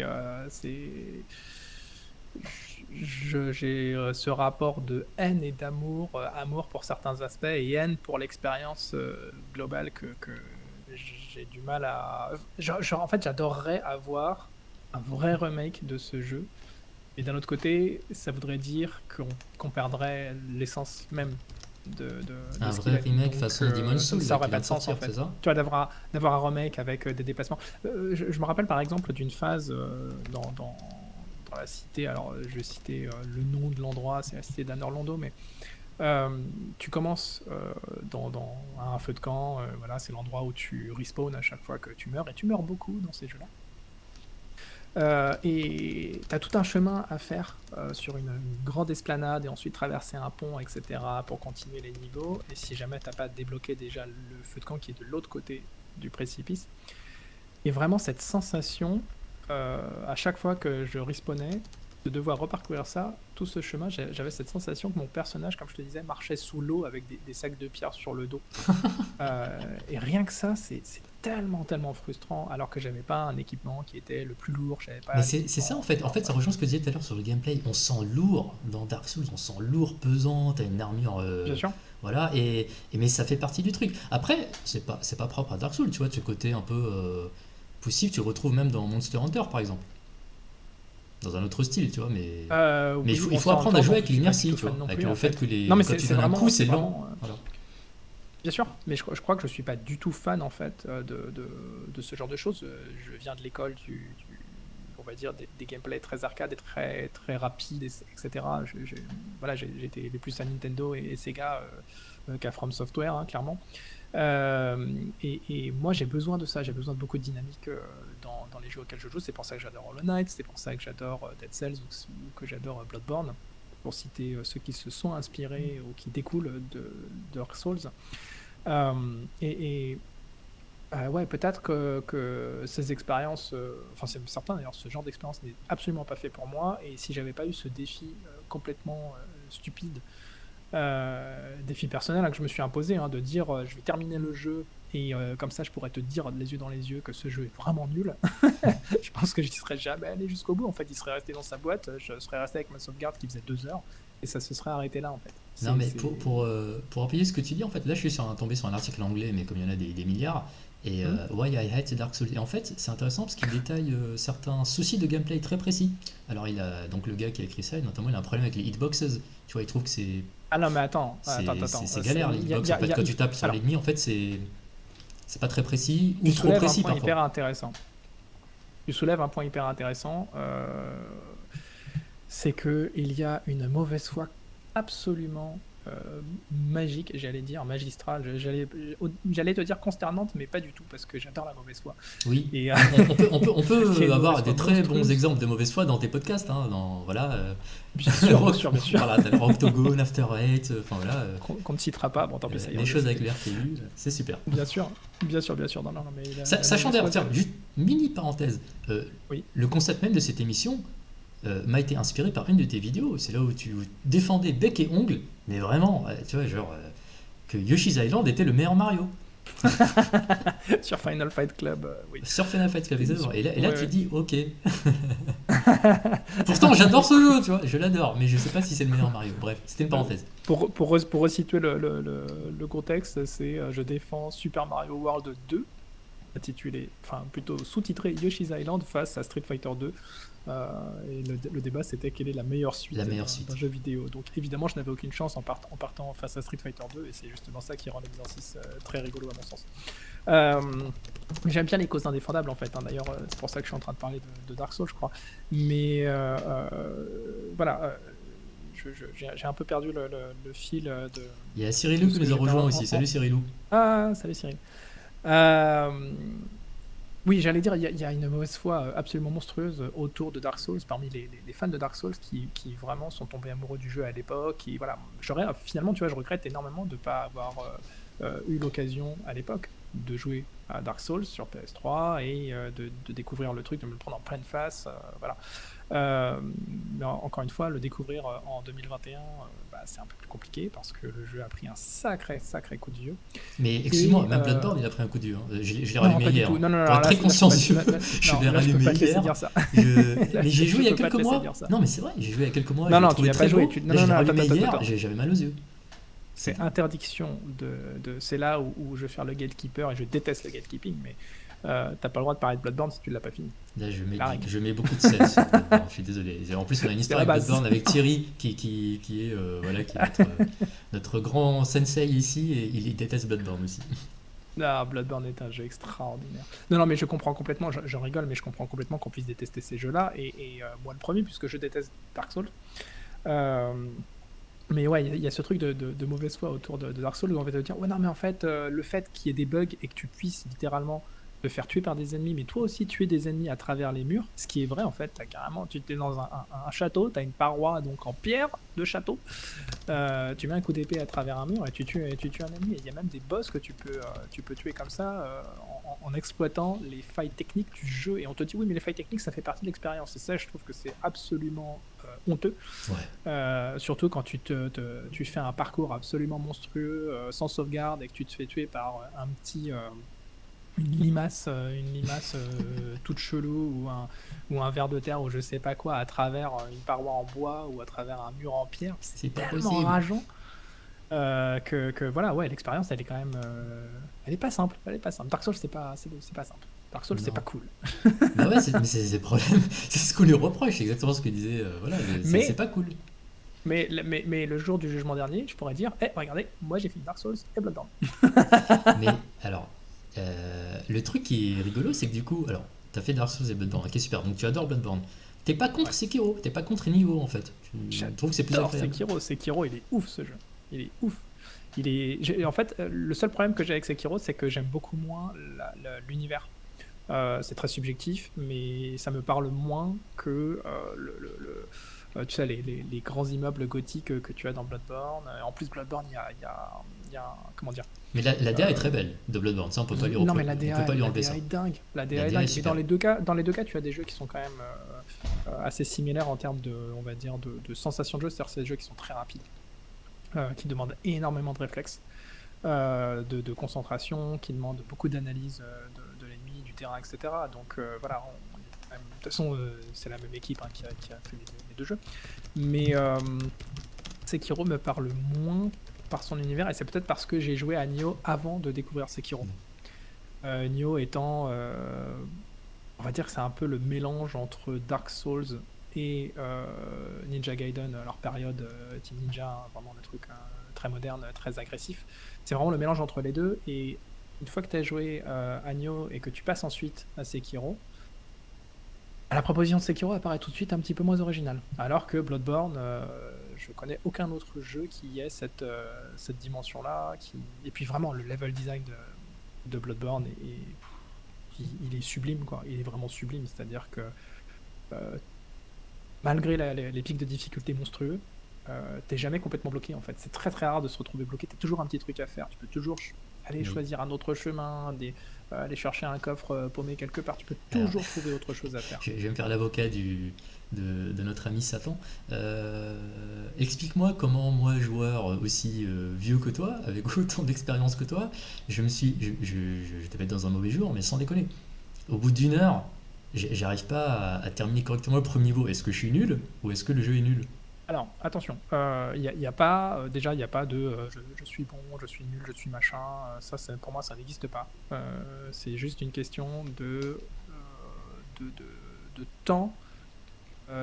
ce rapport de haine et d'amour, amour pour certains aspects et haine pour l'expérience globale que j'ai du mal à... en fait, j'adorerais avoir un vrai remake de ce jeu, mais d'un autre côté, ça voudrait dire qu'on perdrait l'essence même de un ce vrai qu'il a. remake façon Demon's Souls, ça aurait pas de sens, en fait. C'est ça, tu vois, d'avoir un remake avec des déplacements. Je me rappelle par exemple d'une phase dans la cité, alors je vais citer le nom de l'endroit, c'est la cité d'Anne Orlando, mais tu commences dans un feu de camp, voilà, c'est l'endroit où tu respawns à chaque fois que tu meurs, et tu meurs beaucoup dans ces jeux-là. Et tu as tout un chemin à faire sur une grande esplanade et ensuite traverser un pont, etc. pour continuer les niveaux. Et si jamais tu n'as pas débloqué déjà le feu de camp qui est de l'autre côté du précipice. Et vraiment cette sensation, à chaque fois que je respawnais, de devoir reparcourir ça, tout ce chemin, j'avais cette sensation que mon personnage, comme je te disais, marchait sous l'eau avec des sacs de pierre sur le dos. Et rien que ça, c'est tellement frustrant, alors que j'avais pas un équipement qui était le plus lourd. Mais c'est ça en fait. En fait, ça rejoint ce que je disais tout à l'heure sur le gameplay. On sent lourd dans Dark Souls, on sent lourd, pesant. T'as une armure. Bien sûr. Voilà. Mais ça fait partie du truc. Après, c'est pas propre à Dark Souls, tu vois, de ce côté un peu poussif. Tu le retrouves même dans Monster Hunter, par exemple. Dans un autre style, tu vois, mais il faut apprendre à jouer avec l'inertie, tu vois, avec le fait que quand tu donnes un coup, c'est lent. Voilà. Bien sûr, mais je crois que je suis pas du tout fan en fait de ce genre de choses. Je viens de l'école on va dire des gameplays très arcade et très très rapides, etc. Voilà, j'ai été les plus à Nintendo et Sega qu'à From Software, hein, clairement. Et moi j'ai besoin de ça, j'ai besoin de beaucoup de dynamique dans les jeux auxquels je joue. C'est pour ça que j'adore Hollow Knight, c'est pour ça que j'adore Dead Cells ou que j'adore Bloodborne, pour citer ceux qui se sont inspirés ou qui découlent de Dark Souls. Ouais, peut-être que ces expériences, enfin c'est certain d'ailleurs, ce genre d'expérience n'est absolument pas fait pour moi, et si j'avais pas eu ce défi complètement stupide, défi personnel que je me suis imposé, de dire je vais terminer le jeu et comme ça je pourrais te dire les yeux dans les yeux que ce jeu est vraiment nul. Je pense que j'y serais jamais allé jusqu'au bout, en fait il serait resté dans sa boîte, je serais resté avec ma sauvegarde qui faisait 2 heures et ça se serait arrêté là en fait. Non mais pour appuyer ce que tu dis, en fait là je suis tombé sur un article anglais, mais comme il y en a des milliards, et Why I Hate Dark Souls, et en fait c'est intéressant parce qu'il détaille certains soucis de gameplay très précis. Alors donc le gars qui a écrit ça, notamment il a un problème avec les hitboxes, tu vois, il trouve que c'est... Ah non mais attends. C'est galère les hitbox, en fait quand tu tapes sur l'ennemi, en fait c'est pas très précis ou trop précis parfois. Tu soulèves un point hyper intéressant, c'est qu'il y a une mauvaise foi absolument magique, j'allais dire magistrale, j'allais te dire consternante, mais pas du tout, parce que j'adore la mauvaise foi. Oui, et, on peut avoir des très bons exemples de mauvaise foi dans tes podcasts, bien sûr. Voilà, t'as le Octogone, After Eight, enfin voilà. Qu'on ne citera pas, bon tant pis, ça y est. Les choses avec le RTU, c'est super. Bien sûr. Non, mais sachant d'ailleurs, tiens, juste mini parenthèse, oui. Le concept même de cette émission m'a été inspiré par une de tes vidéos. C'est là où tu défendais bec et ongle, mais vraiment, tu vois, genre que Yoshi's Island était le meilleur Mario. Sur Final Fight Club, oui. Sur Final Fight Club, exactement. Et là Ouais, tu ouais. dis ok. Pourtant, j'adore ce jeu, tu vois, je l'adore, mais je sais pas si c'est le meilleur Mario. Bref, c'était une parenthèse. Pour resituer le contexte, c'est je défends Super Mario World 2, intitulé, enfin plutôt sous-titré Yoshi's Island face à Street Fighter 2. Et le débat c'était quelle est la meilleure suite La meilleure suite. d'un jeu vidéo. Donc évidemment je n'avais aucune chance en partant face à Street Fighter 2 et c'est justement ça qui rend l'exercice très rigolo à mon sens. J'aime bien les causes indéfendables en fait, hein. D'ailleurs c'est pour ça que je suis en train de parler de Dark Souls je crois. Mais voilà, j'ai un peu perdu le fil de Il y a Cyrilou ce qui que nous a j'étais rejoint en- aussi. Salut Cyrilou. Ah, salut Cyril. Oui, j'allais dire, il y a une mauvaise foi absolument monstrueuse autour de Dark Souls, parmi les fans de Dark Souls qui vraiment sont tombés amoureux du jeu à l'époque. Et voilà, finalement, tu vois, je regrette énormément de ne pas avoir eu l'occasion à l'époque de jouer à Dark Souls sur PS3 et de découvrir le truc, de me le prendre en pleine face. Voilà. Mais encore une fois, le découvrir en 2021, c'est un peu plus compliqué parce que le jeu a pris un sacré coup de vieux. Mais excuse-moi, Et, même Bloodborne, il a pris un coup de vieux. Hein. Je l'ai non, rallumé pas du hier. tout. Hein. Non, non, Pour non, être très consciencieux, je l'ai là, je peux rallumé pas te laisser hier. dire ça. Mais j'ai joué il y a Je peux pas quelques te laisser mois. dire ça. Non, mais c'est vrai, j'ai joué il y a quelques mois. Non, je l'ai non, tu trouvé n'y as très pas joué. beau, Non, mais non, je l'ai non, rallumé attends, hier, attends. j'avais mal aux yeux. C'est interdiction c'est là où je vais faire le gatekeeper et je déteste le gatekeeping, mais t'as pas le droit de parler de Bloodborne si tu l'as pas fini. Là, La règle. je mets beaucoup de sel sur Bloodborne, je suis désolé. En plus, on a une histoire la avec base. Bloodborne avec Thierry, qui est, voilà, qui est notre grand sensei ici, et il déteste Bloodborne aussi. Ah, Bloodborne est un jeu extraordinaire. Non, non, mais je comprends complètement, je rigole, mais je comprends complètement qu'on puisse détester ces jeux-là, et moi le premier, puisque je déteste Dark Souls. Euh, Mais ouais, il y a ce truc de mauvaise foi autour de Dark Souls où on va te dire, ouais, non, mais en fait, le fait qu'il y ait des bugs et que tu puisses littéralement te faire tuer par des ennemis, mais toi aussi tuer des ennemis à travers les murs, ce qui est vrai en fait, t'as carrément, tu es dans un château, t'as une paroi donc en pierre de château, tu mets un coup d'épée à travers un mur et tu tues un ennemi. Et il y a même des boss que tu peux tuer comme ça en exploitant les failles techniques du jeu. Et on te dit, oui, mais les failles techniques, ça fait partie de l'expérience. Et ça, je trouve que c'est absolument honteux. Ouais. Surtout quand tu fais un parcours absolument monstrueux, sans sauvegarde, et que tu te fais tuer par une limace toute chelou ou un ver de terre ou je sais pas quoi à travers une paroi en bois ou à travers un mur en pierre. C'est C'est pas tellement possible. rageant que voilà, ouais, l'expérience elle est quand même elle est pas simple. Dark Souls c'est pas simple. Dark Souls c'est Non. pas cool. Bah ouais, mais c'est le problème. C'est ce qu'on lui reproche, c'est exactement ce que disait. Voilà, Mais- c'est pas cool. Mais le jour du jugement dernier, je pourrais dire, regardez, moi j'ai fini Dark Souls et Bloodborne. Mais alors, le truc qui est rigolo, c'est que du coup, alors, t'as fait Dark Souls et Bloodborne, ok, super, donc tu adores Bloodborne. T'es pas contre Ouais. Sekiro, t'es pas contre Inigo en fait. Tu trouves que c'est plus J'adore agréable. Sekiro, il est ouf ce jeu. Il est ouf. En fait, le seul problème que j'ai avec Sekiro, c'est que j'aime beaucoup moins l'univers. C'est très subjectif, mais ça me parle moins que tu sais, les grands immeubles gothiques que tu as dans Bloodborne. En plus, Bloodborne, il y a comment dire. Mais la DA est très belle de Bloodborne, ça on peut pas lui Non, reprocher. mais la DA, on peut pas lui la enlever DA ça. est dingue. La DA La est DA est dingue. Mais super. dans les deux cas, tu as des jeux qui sont quand même assez similaires en termes on va dire, de sensation de jeu. C'est-à-dire, c'est des jeux qui sont très rapides, qui demandent énormément de réflexes, de concentration, qui demandent beaucoup d'analyse de l'ennemi, du terrain, etc. Donc voilà, de toute façon, c'est la même équipe qui a fait les deux jeux. Mais Sekiro me parle moins par son univers, et c'est peut-être parce que j'ai joué à Nioh avant de découvrir Sekiro. Nioh étant, on va dire que c'est un peu le mélange entre Dark Souls et Ninja Gaiden, leur période Team Ninja, hein, vraiment le truc très moderne, très agressif. C'est vraiment le mélange entre les deux, et une fois que tu as joué à Nioh et que tu passes ensuite à Sekiro, la proposition de Sekiro apparaît tout de suite un petit peu moins originale. Alors que Bloodborne, je connais aucun autre jeu qui ait cette dimension-là. Et puis vraiment, le level design de Bloodborne, il est sublime, quoi. Il est vraiment sublime. C'est-à-dire que malgré les pics de difficulté monstrueux, t'es jamais complètement bloqué, en fait. C'est très très rare de se retrouver bloqué. T'as toujours un petit truc à faire. Tu peux toujours aller Oui. choisir un autre chemin, aller chercher un coffre paumé quelque part. Tu peux toujours trouver autre chose à faire. Je vais me faire l'avocat de notre ami Satan. Explique-moi comment moi, joueur aussi vieux que toi, avec autant d'expérience que toi, je devais être dans un mauvais jour, mais sans déconner. Au bout d'une heure, j'arrive pas à terminer correctement le premier niveau. Est-ce que je suis nul ou est-ce que le jeu est nul? Alors, attention, y a pas, déjà, il n'y a pas de je suis bon, je suis nul, je suis machin. Ça, pour moi, ça n'existe pas. C'est juste une question de temps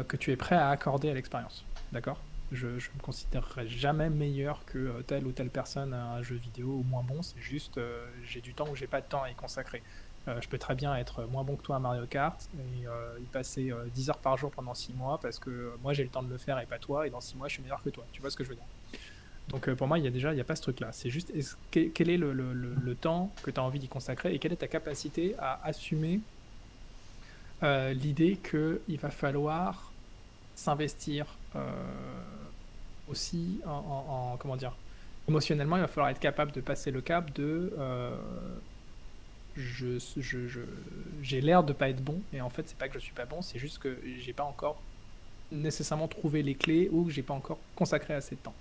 que tu es prêt à accorder à l'expérience. D'accord? Je ne me considérerai jamais meilleur que telle ou telle personne à un jeu vidéo ou moins bon. C'est juste, j'ai du temps ou j'ai pas de temps à y consacrer. Je peux très bien être moins bon que toi à Mario Kart et y passer 10 heures par jour pendant 6 mois parce que moi j'ai le temps de le faire et pas toi, et dans 6 mois je suis meilleur que toi. Tu vois ce que je veux dire? Donc pour moi, il y a pas ce truc-là. C'est juste quel est le temps que tu as envie d'y consacrer et quelle est ta capacité à assumer l'idée qu'il va falloir s'investir aussi comment dire, émotionnellement, il va falloir être capable de passer le cap de j'ai l'air de pas être bon, et en fait c'est pas que je suis pas bon, c'est juste que j'ai pas encore nécessairement trouvé les clés ou que j'ai pas encore consacré assez de temps.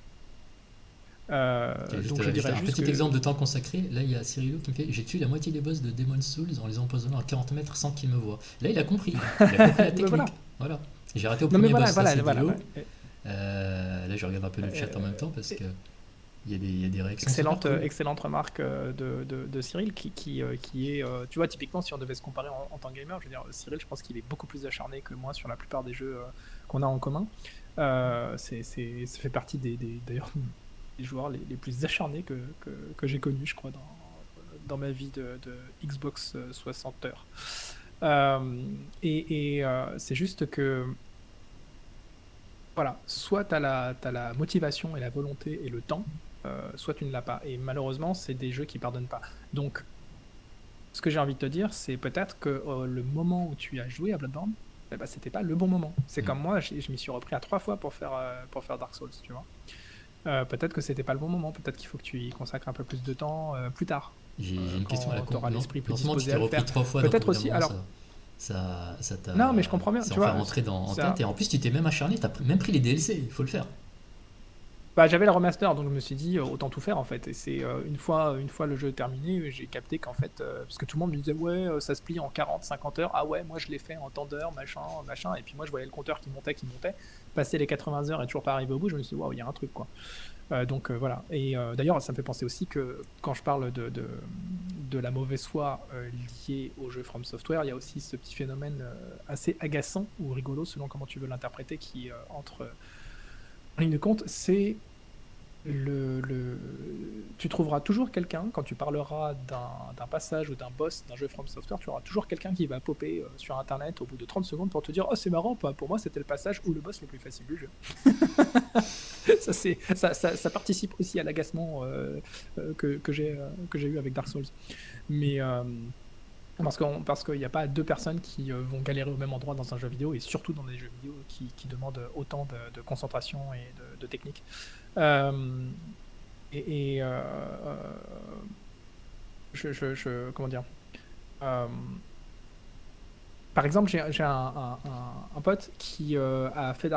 Donc je dirais un juste petit que exemple de temps consacré. Là, il y a Cyrilo qui me fait: j'ai tué la moitié des boss de Demon's Souls en les empoisonnant à 40 mètres sans qu'ils me voient. Là, il a compris. Il a compris la technique. voilà. Voilà. J'ai arrêté au Non mais premier boss, voilà, ça c'est voilà. vidéo. Là, je regarde un peu le chat en même temps parce que il y a des réactions super cool. Excellente remarque de Cyril qui est, tu vois, typiquement si on devait se comparer en tant que gamer, je veux dire, Cyril, je pense qu'il est beaucoup plus acharné que moi sur la plupart des jeux qu'on a en commun. Ça fait partie d'ailleurs des joueurs les plus acharnés que j'ai connus, je crois, dans ma vie de Xbox 60 heures. C'est juste que voilà, soit tu as la motivation et la volonté et le temps, soit tu ne l'as pas. Et malheureusement, c'est des jeux qui pardonnent pas. Donc, ce que j'ai envie de te dire, c'est peut-être que le moment où tu as joué à Bloodborne, c'était pas le bon moment. C'est comme moi, je m'y suis repris à 3 fois pour faire Dark Souls, tu vois. Peut-être que c'était pas le bon moment. Peut-être qu'il faut que tu y consacres un peu plus de temps plus tard. J'ai une question à la con. T'auras l'esprit plus Non seulement tu disposé t'es à le repris faire. 3 fois, Peut-être donc aussi. évidemment, Alors, ça t'a. non, mais je comprends bien. Ça Tu en fait vois, rentrer en ça- tête. Et en plus, tu t'es même acharné. T'as même pris les DLC. Il faut le faire. Bah, j'avais le remaster, donc je me suis dit autant tout faire en fait. Et c'est une fois le jeu terminé, j'ai capté qu'en fait, parce que tout le monde me disait ouais, ça se plie en 40-50 heures. Ah ouais, moi je l'ai fait en tant d'heures, machin. Et puis moi je voyais le compteur qui montait. Passer les 80 heures et toujours pas arrivé au bout, je me suis dit waouh, il y a un truc quoi. Donc voilà. Et d'ailleurs, ça me fait penser aussi que quand je parle de la mauvaise foi liée au jeu From Software, il y a aussi ce petit phénomène assez agaçant ou rigolo selon comment tu veux l'interpréter qui entre en ligne de compte, c'est tu trouveras toujours quelqu'un, quand tu parleras d'un passage ou d'un boss d'un jeu From Software, tu auras toujours quelqu'un qui va popper sur internet au bout de 30 secondes pour te dire oh c'est marrant, pour moi c'était le passage ou le boss le plus facile du jeu. Ça participe aussi à l'agacement que j'ai eu avec Dark Souls. Mais parce qu'il n'y a pas deux personnes qui vont galérer au même endroit dans un jeu vidéo, et surtout dans des jeux vidéo qui demandent autant de concentration et de technique. Comment dire, par exemple, j'ai un pote qui a fait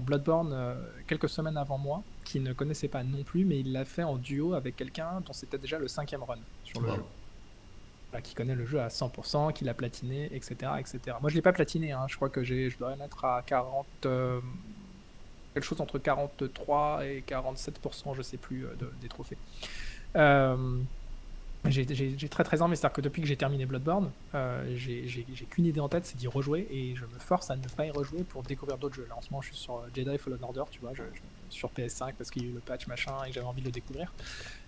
Bloodborne quelques semaines avant moi, qui ne connaissait pas non plus, mais il l'a fait en duo avec quelqu'un dont c'était déjà le 5e run sur le jeu. Qui connaît le jeu à 100%, qui l'a platiné, etc. Moi, je l'ai pas platiné, hein. Je crois que je dois en être à 40, quelque chose entre 43 et 47%, je sais plus, des trophées. J'ai très très envie, c'est-à-dire que depuis que j'ai terminé Bloodborne, j'ai qu'une idée en tête, c'est d'y rejouer, et je me force à ne pas y rejouer pour découvrir d'autres jeux. Là, en ce moment, je suis sur Jedi Fallen Order, tu vois, sur PS5 parce qu'il y a eu le patch machin et que j'avais envie de le découvrir.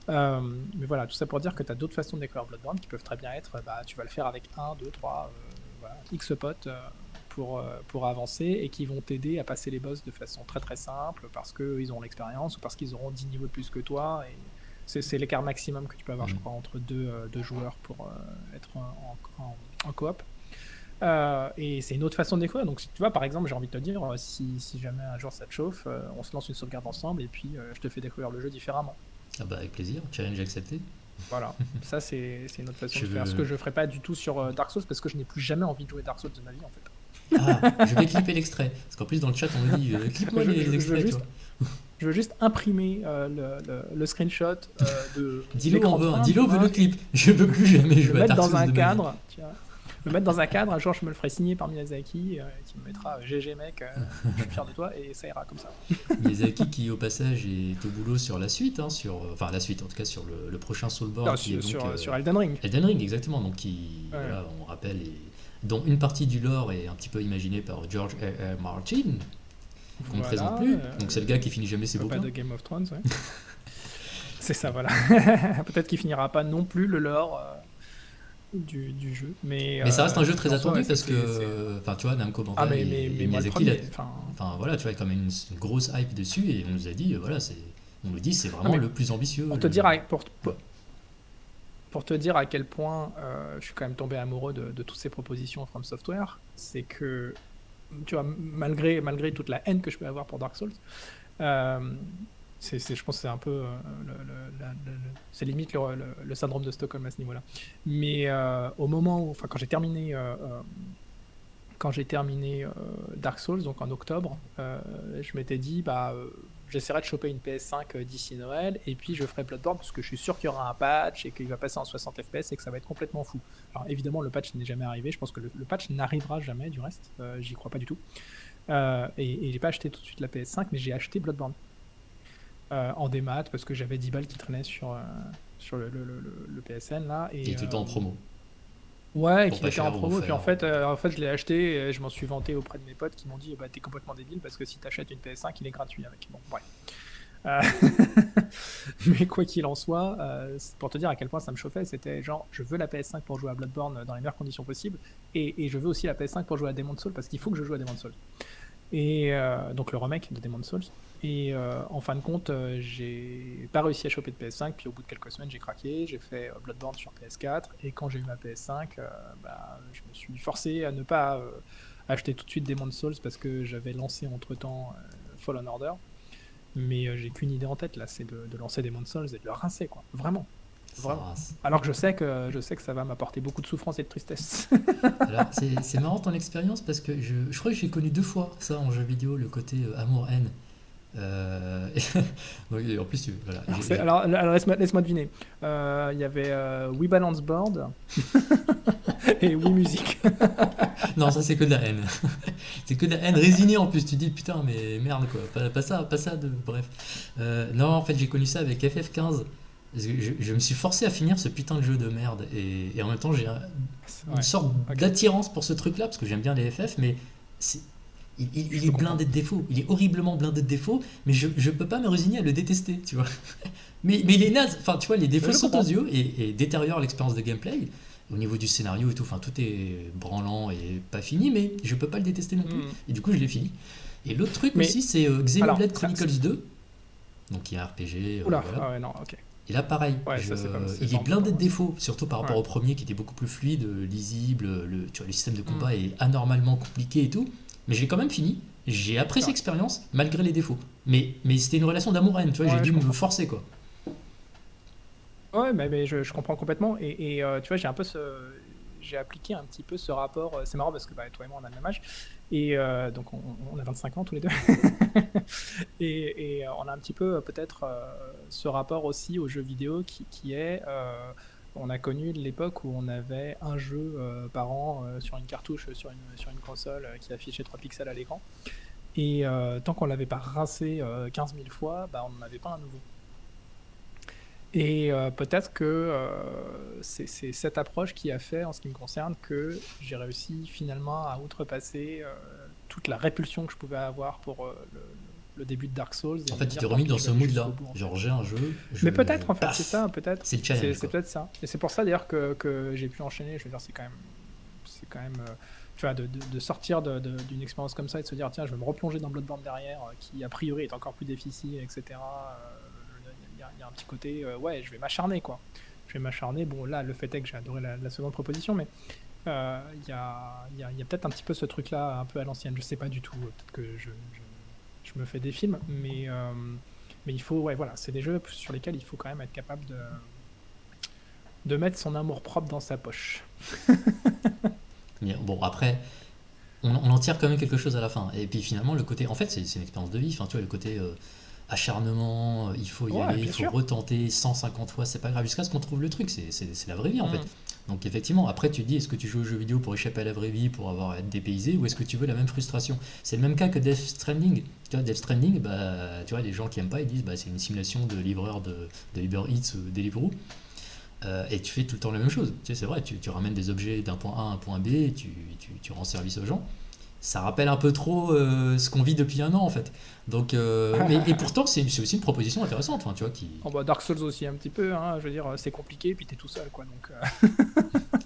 Mais voilà, tout ça pour dire que tu as d'autres façons de découvrir Bloodborne qui peuvent très bien être, tu vas le faire avec 1, 2, 3, X potes pour avancer, et qui vont t'aider à passer les boss de façon très très simple parce qu'ils ont l'expérience ou parce qu'ils auront 10 niveaux de plus que toi. Et c'est l'écart maximum que tu peux avoir, je crois, entre deux joueurs pour être en coop. Et c'est une autre façon de découvrir. Donc, tu vois, par exemple, j'ai envie de te dire, si jamais un jour ça te chauffe, on se lance une sauvegarde ensemble et puis je te fais découvrir le jeu différemment. Ah bah avec plaisir, challenge accepté. Voilà, ça c'est une autre façon Je de faire. Ce veux- que je ferai pas du tout sur Dark Souls parce que je n'ai plus jamais envie de jouer Dark Souls de ma vie en fait. Ah, je vais clipper l'extrait. Parce qu'en plus, dans le chat, on me dit clip-moi Je, les je- je veux extraits, tu juste, vois. je veux juste imprimer le screenshot de Dis-le, l'écran on de veut, fin, dis-le, on tu veut vois, le clip. Je veux plus jamais le jouer à mettre Dark dans Souls un de ma vie. cadre, tu vois. Le mettre dans un cadre, un jour je me le ferai signer par Miyazaki, qui me mettra GG mec, je suis fier de toi, et ça ira comme ça. Miyazaki qui, au passage, est au boulot sur la suite, hein, enfin la suite, en tout cas sur le prochain Soulborn, Non, qui est donc sur Elden Ring. Elden Ring, exactement, donc qui, Ouais. voilà, on rappelle, dont une partie du lore est un petit peu imaginée par George R. R. Martin, qu'on ne Voilà, présente plus. Donc c'est le gars qui finit jamais ses pas bouquins. de Game of Thrones, ouais. C'est ça, voilà. Peut-être qu'il finira pas non plus le lore du jeu, Mais ça reste un jeu très en soi, attendu ouais, parce c'est- que, enfin, tu vois, Namco Ah, Bandai mais et moi le Miyazaki, là, premier, enfin... enfin voilà, tu vois, il y a quand même une grosse hype dessus et on nous a dit, voilà, on nous dit c'est vraiment mais le plus ambitieux. Pour te dire, pour te dire à quel point je suis quand même tombé amoureux de toutes ces propositions From Software, c'est que, tu vois, malgré toute la haine que je peux avoir pour Dark Souls, je pense que c'est un peu, c'est limite le syndrome de Stockholm à ce niveau-là. Mais au moment où, enfin, quand j'ai terminé Dark Souls, donc en octobre, je m'étais dit, j'essaierai de choper une PS5 d'ici Noël, et puis je ferai Bloodborne, parce que je suis sûr qu'il y aura un patch, et qu'il va passer en 60 FPS, et que ça va être complètement fou. Alors évidemment, le patch n'est jamais arrivé, je pense que le patch n'arrivera jamais, du reste, j'y crois pas du tout. Et j'ai pas acheté tout de suite la PS5, mais j'ai acheté Bloodborne. En démat, parce que j'avais 10 balles qui traînaient sur le PSN, là. Et tout le temps en promo. Ouais, Pour qu'il pas était en cher, promo, ou et puis en offert. fait, je l'ai acheté, et je m'en suis vanté auprès de mes potes qui m'ont dit, t'es complètement débile, parce que si t'achètes une PS5, il est gratuit avec. Bon, bref. Mais quoi qu'il en soit, c'est pour te dire à quel point ça me chauffait, c'était genre, je veux la PS5 pour jouer à Bloodborne dans les meilleures conditions possibles, et je veux aussi la PS5 pour jouer à Demon's Souls, parce qu'il faut que je joue à Demon's Souls. Et donc le remake de Demon's Souls. Et en fin de compte, j'ai pas réussi à choper de PS5, puis au bout de quelques semaines, j'ai craqué, j'ai fait Bloodborne sur PS4, et quand j'ai eu ma PS5, je me suis forcé à ne pas acheter tout de suite Demon's Souls, parce que j'avais lancé entre-temps Fallen Order. Mais j'ai qu'une idée en tête, là, c'est de lancer Demon's Souls et de le rincer, quoi. Vraiment. Ça Vraiment. rase. Alors que je sais que ça va m'apporter beaucoup de souffrance et de tristesse. Alors, c'est marrant ton expérience parce que je crois que j'ai connu 2 fois ça en jeu vidéo, le côté amour-haine. Donc, et en plus, voilà. Alors, laisse-moi deviner. Il y avait Wii Balance Board et Wii Music. Non, ça c'est que de la haine. C'est que de la haine résignée en plus. Tu dis putain, mais merde quoi. Pas ça de. Bref. Non, en fait, j'ai connu ça avec FF15. Parce que je me suis forcé à finir ce putain de jeu de merde. Et en même temps, j'ai une Ouais. sorte Ok. d'attirance pour ce truc-là. Parce que j'aime bien les FF, mais il est blindé de défauts. Il est horriblement blindé de défauts. Mais je peux pas me résigner à le détester, tu vois. Mais il est naze. Enfin, tu vois, les défauts Je sautent aux comprends. yeux et détériorent l'expérience de gameplay. Au niveau du scénario et tout, enfin tout est branlant et pas fini, mais je peux pas le détester non plus. Mm. Et du coup, je l'ai fini. Et l'autre truc Mais- aussi, c'est Xenoblade alors, Chronicles 2, donc qui est un RPG. Oula, Voilà. ah ouais, non, ok. Et là, pareil, Ouais, ça, c'est pas- c'est il pas est blindé de encore- défauts, surtout par rapport Ouais. au premier qui était beaucoup plus fluide, lisible. Tu vois, le système de combat Mm. est anormalement compliqué et tout. Mais j'ai quand même fini. J'ai apprécié Ouais. l'expérience malgré les défauts. Mais c'était une relation d'amour-haine, tu vois, Ouais, j'ai je dû me comprends. forcer quoi. Ouais, mais je comprends complètement. Et tu vois, j'ai appliqué un petit peu ce rapport. C'est marrant parce que toi et moi, on a le même âge. Et donc, on a 25 ans tous les deux. et on a un petit peu peut-être ce rapport aussi aux jeux vidéo qui est. On a connu l'époque où on avait un jeu par an sur une cartouche, sur une console qui affichait 3 pixels à l'écran. Et tant qu'on l'avait pas rincé 15 000 fois, on n'en avait pas un nouveau. Et peut-être que c'est cette approche qui a fait, en ce qui me concerne, que j'ai réussi finalement à outrepasser toute la répulsion que je pouvais avoir pour le début de Dark Souls. Et En me fait, tu dire, t'es tant remis pis, dans je ce vais aller mood-là. jusqu'au bout, en fait. Genre, j'ai un jeu. Mais peut-être, en fait, paf, c'est ça, peut-être. C'est le challenge. C'est quoi. peut-être ça. Et c'est pour ça d'ailleurs que j'ai pu enchaîner. Je veux dire, c'est quand même tu vois, de sortir d'une expérience comme ça et de se dire, tiens, je vais me replonger dans Bloodborne derrière, qui a priori est encore plus difficile, etc. Il y a un petit côté, ouais, je vais m'acharner, quoi. Je vais m'acharner. Bon, là, le fait est que j'ai adoré la seconde proposition, mais il y a peut-être un petit peu ce truc-là, un peu à l'ancienne. Je sais pas du tout. Peut-être que je me fais des films, mais il faut, ouais, voilà, c'est des jeux sur lesquels il faut quand même être capable de mettre son amour-propre dans sa poche. Mais bon, après, on en tire quand même quelque chose à la fin. Et puis finalement, le côté. En fait, c'est une expérience de vie. Enfin, tu vois, le côté acharnement, il faut y Ouais, aller, bien il faut sûr. retenter 150 fois, c'est pas grave, jusqu'à ce qu'on trouve le truc. C'est la vraie vie, en fait. Mm. Donc, effectivement, après, tu te dis, est-ce que tu joues aux jeux vidéo pour échapper à la vraie vie, pour avoir être dépaysé, ou est-ce que tu veux la même frustration? C'est le même cas que Death Stranding. Tu vois, Death Stranding, bah, tu vois, les gens qui aiment pas, ils disent, bah, c'est une simulation de livreur de Uber Eats ou Deliveroo. Et tu fais tout le temps la même chose. Tu sais, c'est vrai, tu ramènes des objets d'un point A à un point B, et tu rends service aux gens. Ça rappelle un peu trop ce qu'on vit depuis un an en fait. Donc, et pourtant, c'est aussi une proposition intéressante, enfin, tu vois, qui. Oh, bah, Dark Souls aussi un petit peu, hein, je veux dire, c'est compliqué, puis t'es tout seul, quoi. Donc,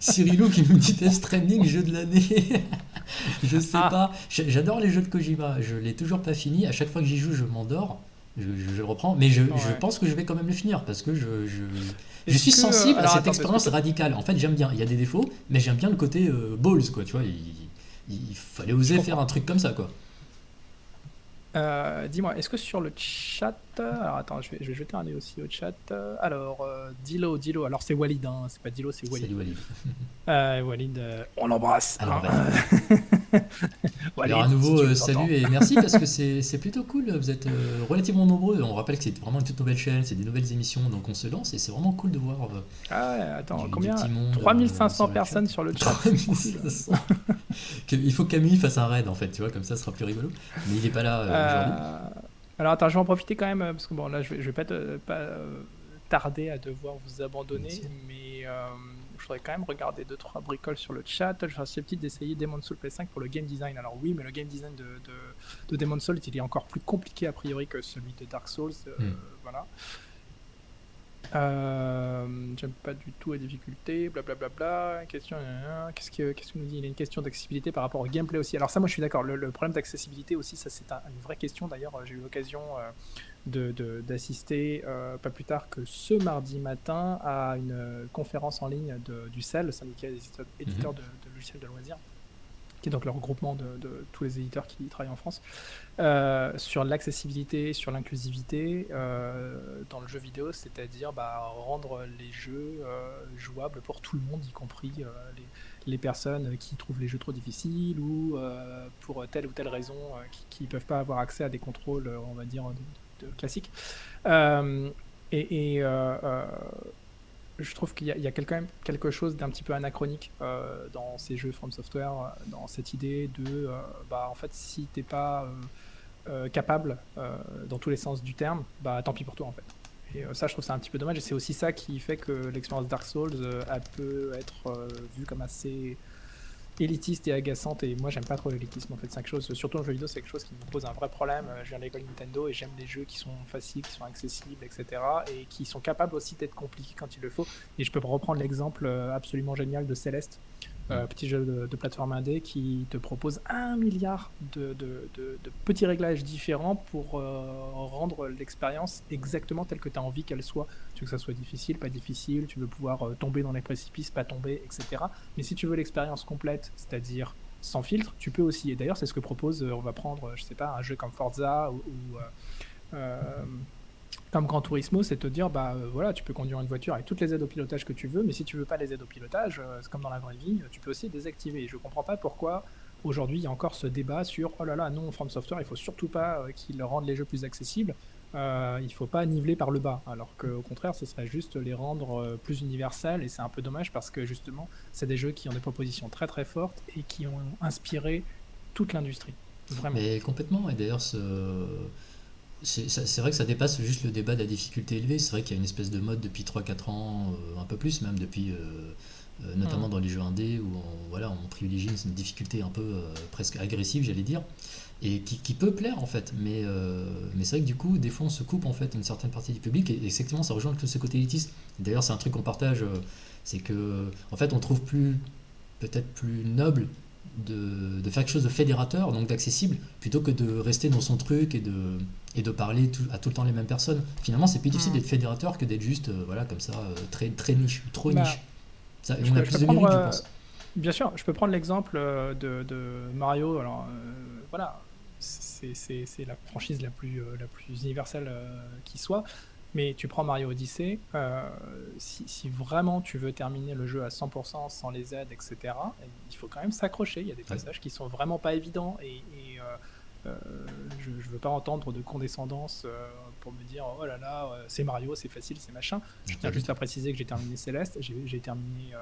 Cyrilo qui nous dit Death Stranding, jeu de l'année. Je sais Ah, pas. J'adore les jeux de Kojima. Je l'ai toujours pas fini. À chaque fois que j'y joue, je m'endors. Je le reprends. Mais je ouais. pense que je vais quand même le finir parce que je Est-ce suis que... sensible à alors, cette attends, parce que... expérience radicale. En fait, j'aime bien. Il y a des défauts, mais j'aime bien le côté balls, quoi. Tu vois, il fallait Je oser faire comprends. un truc comme ça, quoi. Dis-moi, est-ce que sur le chat... Alors, attends, je vais jeter un œil aussi au chat. Alors, Dilo. Alors, c'est Walid, hein, c'est pas Dilo, c'est Walid. Salut Walid. Walid, on l'embrasse. Alors, Hein. vas-y. Alors à Walid, si nouveau, tu nous salut entends. et merci parce que c'est plutôt cool. Vous êtes relativement nombreux. On rappelle que c'est vraiment une toute nouvelle chaîne, c'est des nouvelles émissions, donc on se lance et c'est vraiment cool de voir Ah ouais, attends, du combien? petit monde 3500 sur le chat. personnes sur le chat, c'est cool. 3500. Il faut que Camille fasse un raid en fait, tu vois, comme ça ce sera plus rigolo. Mais il est pas là aujourd'hui. Euh, Alors attends, je vais en profiter quand même, parce que bon, là, je vais pas tarder à devoir vous abandonner, Merci. mais je voudrais quand même regarder 2-3 bricoles sur le chat. Je suis susceptible d'essayer Demon's Souls PS5 pour le game design. Alors oui, mais le game design de Demon's Souls, il est encore plus compliqué a priori que celui de Dark Souls. Hmm. Voilà. J'aime pas du tout les difficultés, blablabla. Question, qu'est-ce que nous dit? Il y a une question d'accessibilité par rapport au gameplay aussi. Alors ça, moi je suis d'accord. Le problème d'accessibilité aussi, ça c'est une vraie question. D'ailleurs, j'ai eu l'occasion d'assister pas plus tard que ce mardi matin à une conférence en ligne du CEL, le syndicat des éditeurs de logiciels de loisirs, qui est donc le regroupement de tous les éditeurs qui travaillent en France, sur l'accessibilité, sur l'inclusivité dans le jeu vidéo, c'est-à-dire rendre les jeux jouables pour tout le monde, y compris les personnes qui trouvent les jeux trop difficiles ou pour telle ou telle raison qui ne peuvent pas avoir accès à des contrôles, on va dire, classiques. Euh, et je trouve qu'il y a quand même quelque chose d'un petit peu anachronique dans ces jeux From Software, dans cette idée de, en fait, si t'es pas capable dans tous les sens du terme, tant pis pour toi en fait. Et ça, je trouve ça un petit peu dommage, et c'est aussi ça qui fait que l'expérience Dark Souls elle peut être vue comme assez élitiste et agaçante, et moi j'aime pas trop l'élitisme en fait. C'est quelque chose, surtout en jeu vidéo, c'est quelque chose qui me pose un vrai problème. Je viens de l'école Nintendo et j'aime les jeux qui sont faciles, qui sont accessibles, etc., et qui sont capables aussi d'être compliqués quand il le faut. Et je peux reprendre l'exemple absolument génial de Celeste, petit jeu de plateforme indé qui te propose 1 milliard de petits réglages différents pour rendre l'expérience exactement telle que tu as envie qu'elle soit. Tu veux que ça soit difficile, pas difficile, tu veux pouvoir tomber dans les précipices, pas tomber, etc. Mais si tu veux l'expérience complète, c'est-à-dire sans filtre, tu peux aussi. Et d'ailleurs, c'est ce que propose, on va prendre, je sais pas, un jeu comme Forza ou comme Gran Turismo, c'est te dire, voilà, tu peux conduire une voiture avec toutes les aides au pilotage que tu veux, mais si tu veux pas les aides au pilotage, c'est comme dans la vraie vie, tu peux aussi les désactiver. Et je comprends pas pourquoi aujourd'hui il y a encore ce débat sur, oh là là, non, From Software, il faut surtout pas qu'ils rendent les jeux plus accessibles, il faut pas niveler par le bas, alors qu'au contraire, ce serait juste les rendre plus universels, et c'est un peu dommage parce que justement, c'est des jeux qui ont des propositions très très fortes et qui ont inspiré toute l'industrie, vraiment. Mais complètement, et d'ailleurs, c'est vrai que ça dépasse juste le débat de la difficulté élevée. C'est vrai qu'il y a une espèce de mode depuis 3 4 ans, un peu plus même, depuis notamment dans les jeux indés, où voilà, on privilégie une difficulté un peu presque agressive, j'allais dire, et qui peut plaire en fait. Mais c'est vrai que du coup, des fois, on se coupe en fait une certaine partie du public, et effectivement, ça rejoint tout ce côté élitiste. D'ailleurs, c'est un truc qu'on partage, c'est que en fait, on trouve peut-être plus noble de faire quelque chose de fédérateur, donc d'accessible, plutôt que de rester dans son truc et de parler à tout le temps les mêmes personnes. Finalement, c'est plus difficile d'être fédérateur que d'être juste, voilà, comme ça, très, très niche, trop Bah, niche. Ça, je on a peux, je peux plus de prendre, mérite, je pense. bien sûr, je peux prendre l'exemple de Mario. Alors, voilà, c'est la franchise la plus universelle qui soit. Mais tu prends Mario Odyssey, si vraiment tu veux terminer le jeu à 100% sans les aides, etc., il faut quand même s'accrocher. Il y a des passages qui sont vraiment pas évidents je ne veux pas entendre de condescendance pour me dire oh là là, c'est Mario, c'est facile, c'est machin. Je tiens juste à préciser que j'ai terminé Céleste, j'ai terminé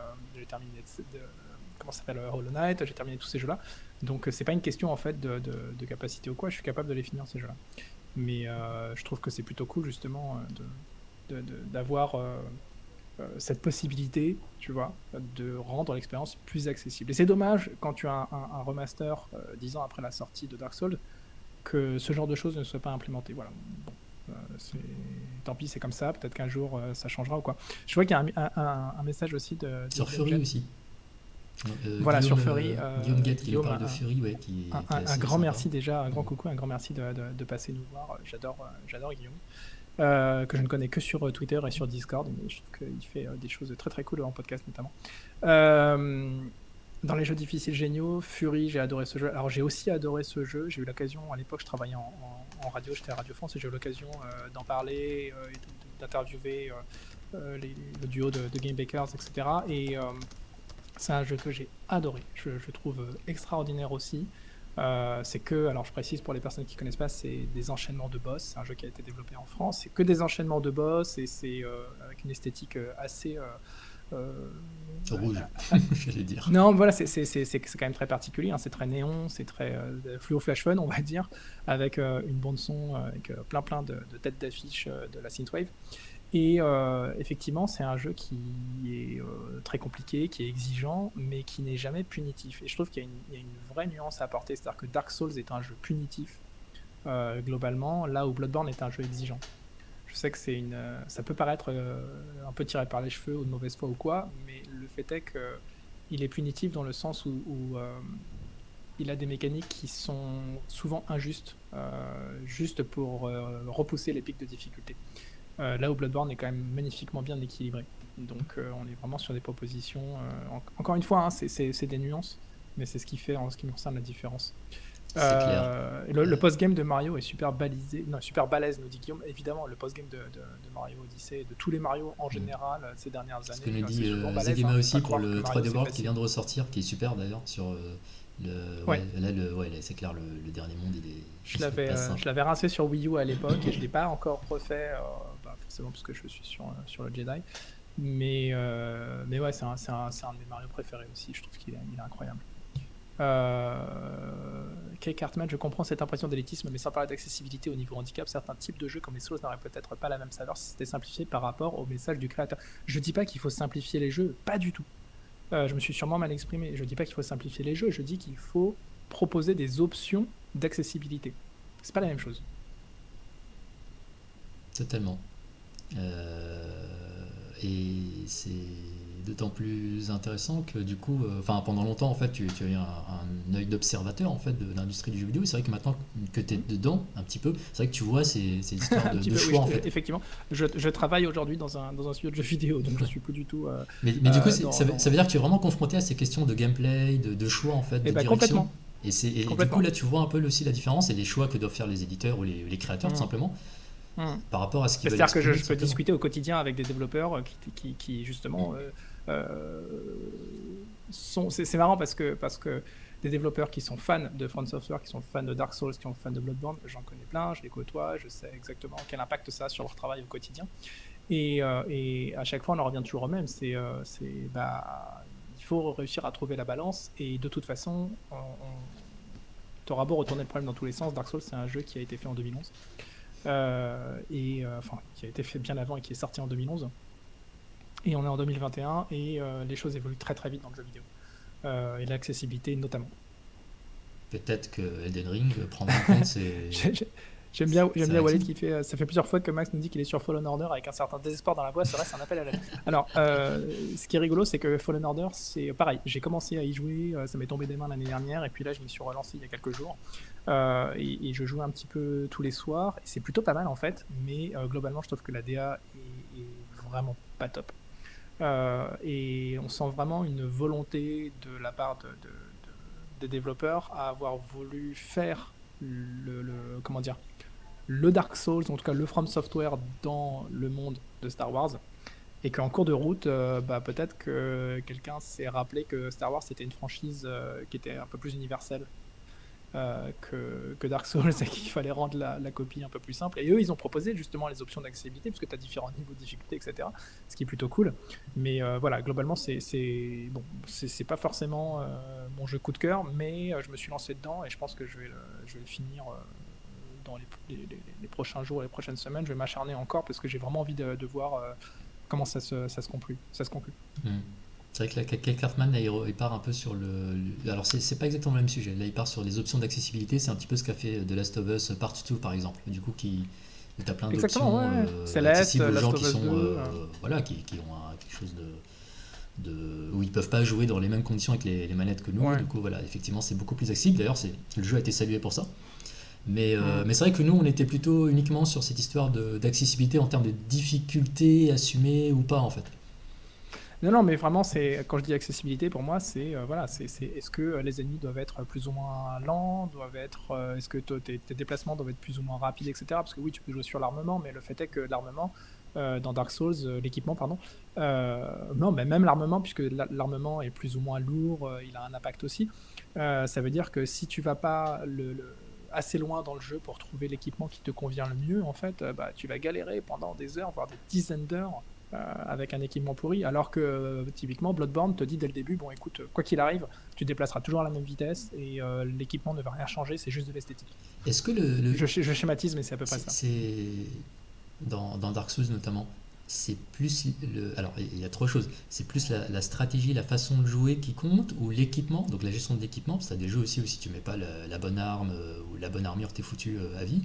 comment ça s'appelle, Hollow Knight, j'ai terminé tous ces jeux-là. Donc c'est pas une question en fait de capacité ou quoi, je suis capable de les finir ces jeux-là. Mais je trouve que c'est plutôt cool justement d'avoir cette possibilité, tu vois, de rendre l'expérience plus accessible. Et c'est dommage quand tu as un remaster 10 ans après la sortie de Dark Souls que ce genre de choses ne soit pas implémenté. Voilà. Bon, tant pis, c'est comme ça. Peut-être qu'un jour ça changera ou quoi. Je vois qu'il y a un message aussi sur Fury aussi. Voilà, Guillaume, sur Fury. Guillaume Guette qui parle de Fury, ouais, un grand merci déjà, un grand coucou, un grand merci de passer nous voir. J'adore Guillaume. Que je ne connais que sur Twitter et sur Discord, mais je trouve qu'il fait des choses très très cool en podcast notamment. Dans les jeux difficiles géniaux, Fury, j'ai adoré ce jeu. Alors j'ai aussi adoré ce jeu, j'ai eu l'occasion, à l'époque je travaillais en radio, j'étais à Radio France et j'ai eu l'occasion d'en parler, d'interviewer le duo de Game Bakers, etc. Et c'est un jeu que j'ai adoré, je trouve extraordinaire aussi. C'est que, alors je précise pour les personnes qui ne connaissent pas, c'est des enchaînements de boss. C'est un jeu qui a été développé en France. C'est que des enchaînements de boss et c'est avec une esthétique assez rouge, j'allais dire. Non, voilà, c'est quand même très particulier. Hein. C'est très néon, c'est très fluo flash fun, on va dire, avec une bande son avec plein de têtes d'affiche de la synthwave. Et effectivement, c'est un jeu qui est très compliqué, qui est exigeant, mais qui n'est jamais punitif. Et je trouve qu'il y a une vraie nuance à apporter. C'est-à-dire que Dark Souls est un jeu punitif, globalement, là où Bloodborne est un jeu exigeant. Je sais que ça peut paraître un peu tiré par les cheveux ou de mauvaise foi ou quoi, mais le fait est qu'il est punitif dans le sens où il a des mécaniques qui sont souvent injustes, juste pour repousser les pics de difficulté. Là où Bloodborne est quand même magnifiquement bien équilibré. Donc on est vraiment sur des propositions... encore une fois, hein, c'est des nuances, mais c'est ce qui fait, en ce qui me concerne, la différence. Le post-game de Mario est super balèze, nous dit Guillaume. Évidemment, le post-game de Mario Odyssey, de tous les Mario en général ces dernières années, ce que nous dit Zegema aussi pour le 3D World qui vient de ressortir, qui est super d'ailleurs sur... c'est clair, le dernier monde, il est... Je l'avais rincé sur Wii U à l'époque et je ne l'ai pas encore refait, forcément parce que je suis sur le Jedi. Mais ouais, c'est un de mes Mario préférés aussi. Je trouve qu'il est incroyable. Kay Cartman, je comprends cette impression d'élitisme, mais sans parler d'accessibilité au niveau handicap, certains types de jeux comme les Souls n'auraient peut-être pas la même saveur si c'était simplifié par rapport au message du créateur. Je dis pas qu'il faut simplifier les jeux, pas du tout. Je me suis sûrement mal exprimé. Je dis pas qu'il faut simplifier les jeux, je dis qu'il faut proposer des options d'accessibilité. C'est pas la même chose. Totalement. Et c'est d'autant plus intéressant que du coup, pendant longtemps en fait, tu as eu un œil d'observateur en fait de l'industrie du jeu vidéo. Et c'est vrai que maintenant que tu es dedans un petit peu, c'est vrai que tu vois ces histoires de choix, en fait. Effectivement, je travaille aujourd'hui dans un studio de jeux vidéo, donc je suis plus du tout. Mais du coup, ça veut dire que tu es vraiment confronté à ces questions de gameplay, de choix en fait, de direction. Complètement. Et du coup là, tu vois un peu aussi la différence et les choix que doivent faire les éditeurs ou les créateurs tout simplement. Par rapport à ce qu'ils veulent exprimer. C'est-à-dire que je peux discuter au quotidien avec des développeurs qui justement c'est marrant parce que des développeurs qui sont fans de From Software, qui sont fans de Dark Souls, qui sont fans de Bloodborne, j'en connais plein, je les côtoie, je sais exactement quel impact ça a sur leur travail au quotidien. Et à chaque fois on en revient toujours au même, il faut réussir à trouver la balance, et de toute façon tu auras beau retourner le problème dans tous les sens, Dark Souls c'est un jeu qui a été fait en 2011. Qui a été fait bien avant et qui est sorti en 2011. Et on est en 2021 et les choses évoluent très très vite dans le jeu vidéo. Et l'accessibilité notamment. Peut-être que Elden Ring prendra en compte ces... J'aime bien Walid qui fait... Ça fait plusieurs fois que Max nous dit qu'il est sur Fallen Order avec un certain désespoir dans la voix. C'est vrai, c'est un appel à l'aide. Alors, ce qui est rigolo, c'est que Fallen Order, c'est pareil. J'ai commencé à y jouer, ça m'est tombé des mains l'année dernière, et puis là, je me suis relancé il y a quelques jours. Et je joue un petit peu tous les soirs, et c'est plutôt pas mal en fait, mais globalement, je trouve que la DA est vraiment pas top. Et on sent vraiment une volonté de la part des développeurs à avoir voulu faire comment dire, le Dark Souls, en tout cas le From Software dans le monde de Star Wars, et qu'en cours de route, peut-être que quelqu'un s'est rappelé que Star Wars c'était une franchise qui était un peu plus universelle que Dark Souls et qu'il fallait rendre la copie un peu plus simple. Et eux, ils ont proposé justement les options d'accessibilité parce que tu as différents niveaux de difficulté, etc. Ce qui est plutôt cool. Mais voilà, globalement, c'est pas forcément mon jeu coup de cœur, mais je me suis lancé dedans et je pense que je vais le finir dans les prochains jours, les prochaines semaines. Je vais m'acharner encore parce que j'ai vraiment envie de voir comment ça se conclut. C'est vrai que là, Kyle Cartman, là, il part un peu sur alors, c'est pas exactement le même sujet. Là, il part sur les options d'accessibilité. C'est un petit peu ce qu'a fait The Last of Us Part 2, par exemple. Du coup, où tu as plein Exactement, d'options ouais. Céleste, accessibles aux Last gens of qui Us sont, 2, voilà, qui ont quelque chose où ils peuvent pas jouer dans les mêmes conditions avec les manettes que nous. Ouais. Du coup, voilà, effectivement, c'est beaucoup plus accessible. D'ailleurs, le jeu a été salué pour ça. Mais Mm. c'est vrai que nous, on était plutôt uniquement sur cette histoire d'accessibilité en termes de difficulté assumée ou pas, en fait. Non, mais vraiment, quand je dis accessibilité, pour moi, voilà, est-ce que les ennemis doivent être plus ou moins lents, est-ce que tes déplacements doivent être plus ou moins rapides, etc. Parce que oui, tu peux jouer sur l'armement, mais le fait est que l'armement, dans Dark Souls, l'équipement, pardon, non, mais même l'armement, puisque l'armement est plus ou moins lourd, il a un impact aussi. Ça veut dire que si tu vas pas assez loin dans le jeu pour trouver l'équipement qui te convient le mieux, en fait, tu vas galérer pendant des heures, voire des dizaines d'heures avec un équipement pourri, alors que typiquement Bloodborne te dit dès le début, bon écoute, quoi qu'il arrive, tu déplaceras toujours à la même vitesse et l'équipement ne va rien changer, c'est juste de l'esthétique. Est-ce que Je schématise, mais c'est à peu près ça. c'est dans Dark Souls notamment, c'est plus alors il y a trois choses. C'est plus la stratégie, la façon de jouer qui compte ou l'équipement, donc la gestion de l'équipement, parce que t'as des jeux aussi où si tu mets pas la bonne arme ou la bonne armure, t'es foutu à vie.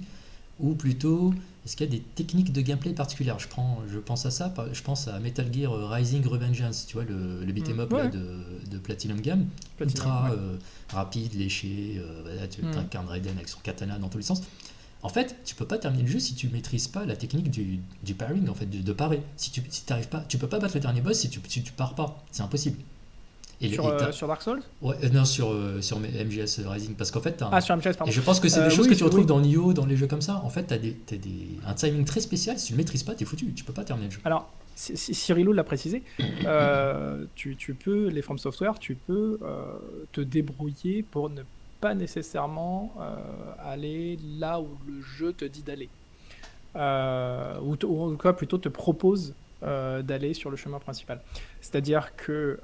Ou plutôt, est-ce qu'il y a des techniques de gameplay particulières? Je pense à ça, je pense à Metal Gear Rising Revengeance, tu vois, le beat'em up là, Ouais. de Platinum Game, Platinum, ultra ouais. rapide, léché, voilà, tu Mm. incarnes Raiden avec son katana dans tous les sens. En fait, tu peux pas terminer le jeu si tu maîtrises pas la technique du parrying, en fait, de parer. Si t'arrives pas, tu peux pas battre le dernier boss si tu pars pas, c'est impossible. Sur Dark Souls? Ouais, non, sur MGS Rising, parce qu'en fait, Ah, sur MGS, et pardon. je pense que c'est des choses Oui, que tu retrouves oui. dans Nioh, dans les jeux comme ça. En fait, un timing très spécial. Si tu le maîtrises pas, t'es foutu. Tu peux pas terminer le jeu. Alors, Cyrilo l'a précisé, tu peux, les From Software, tu peux te débrouiller pour ne pas nécessairement aller là où le jeu te dit d'aller. Ou en tout cas plutôt te propose d'aller sur le chemin principal. C'est-à-dire que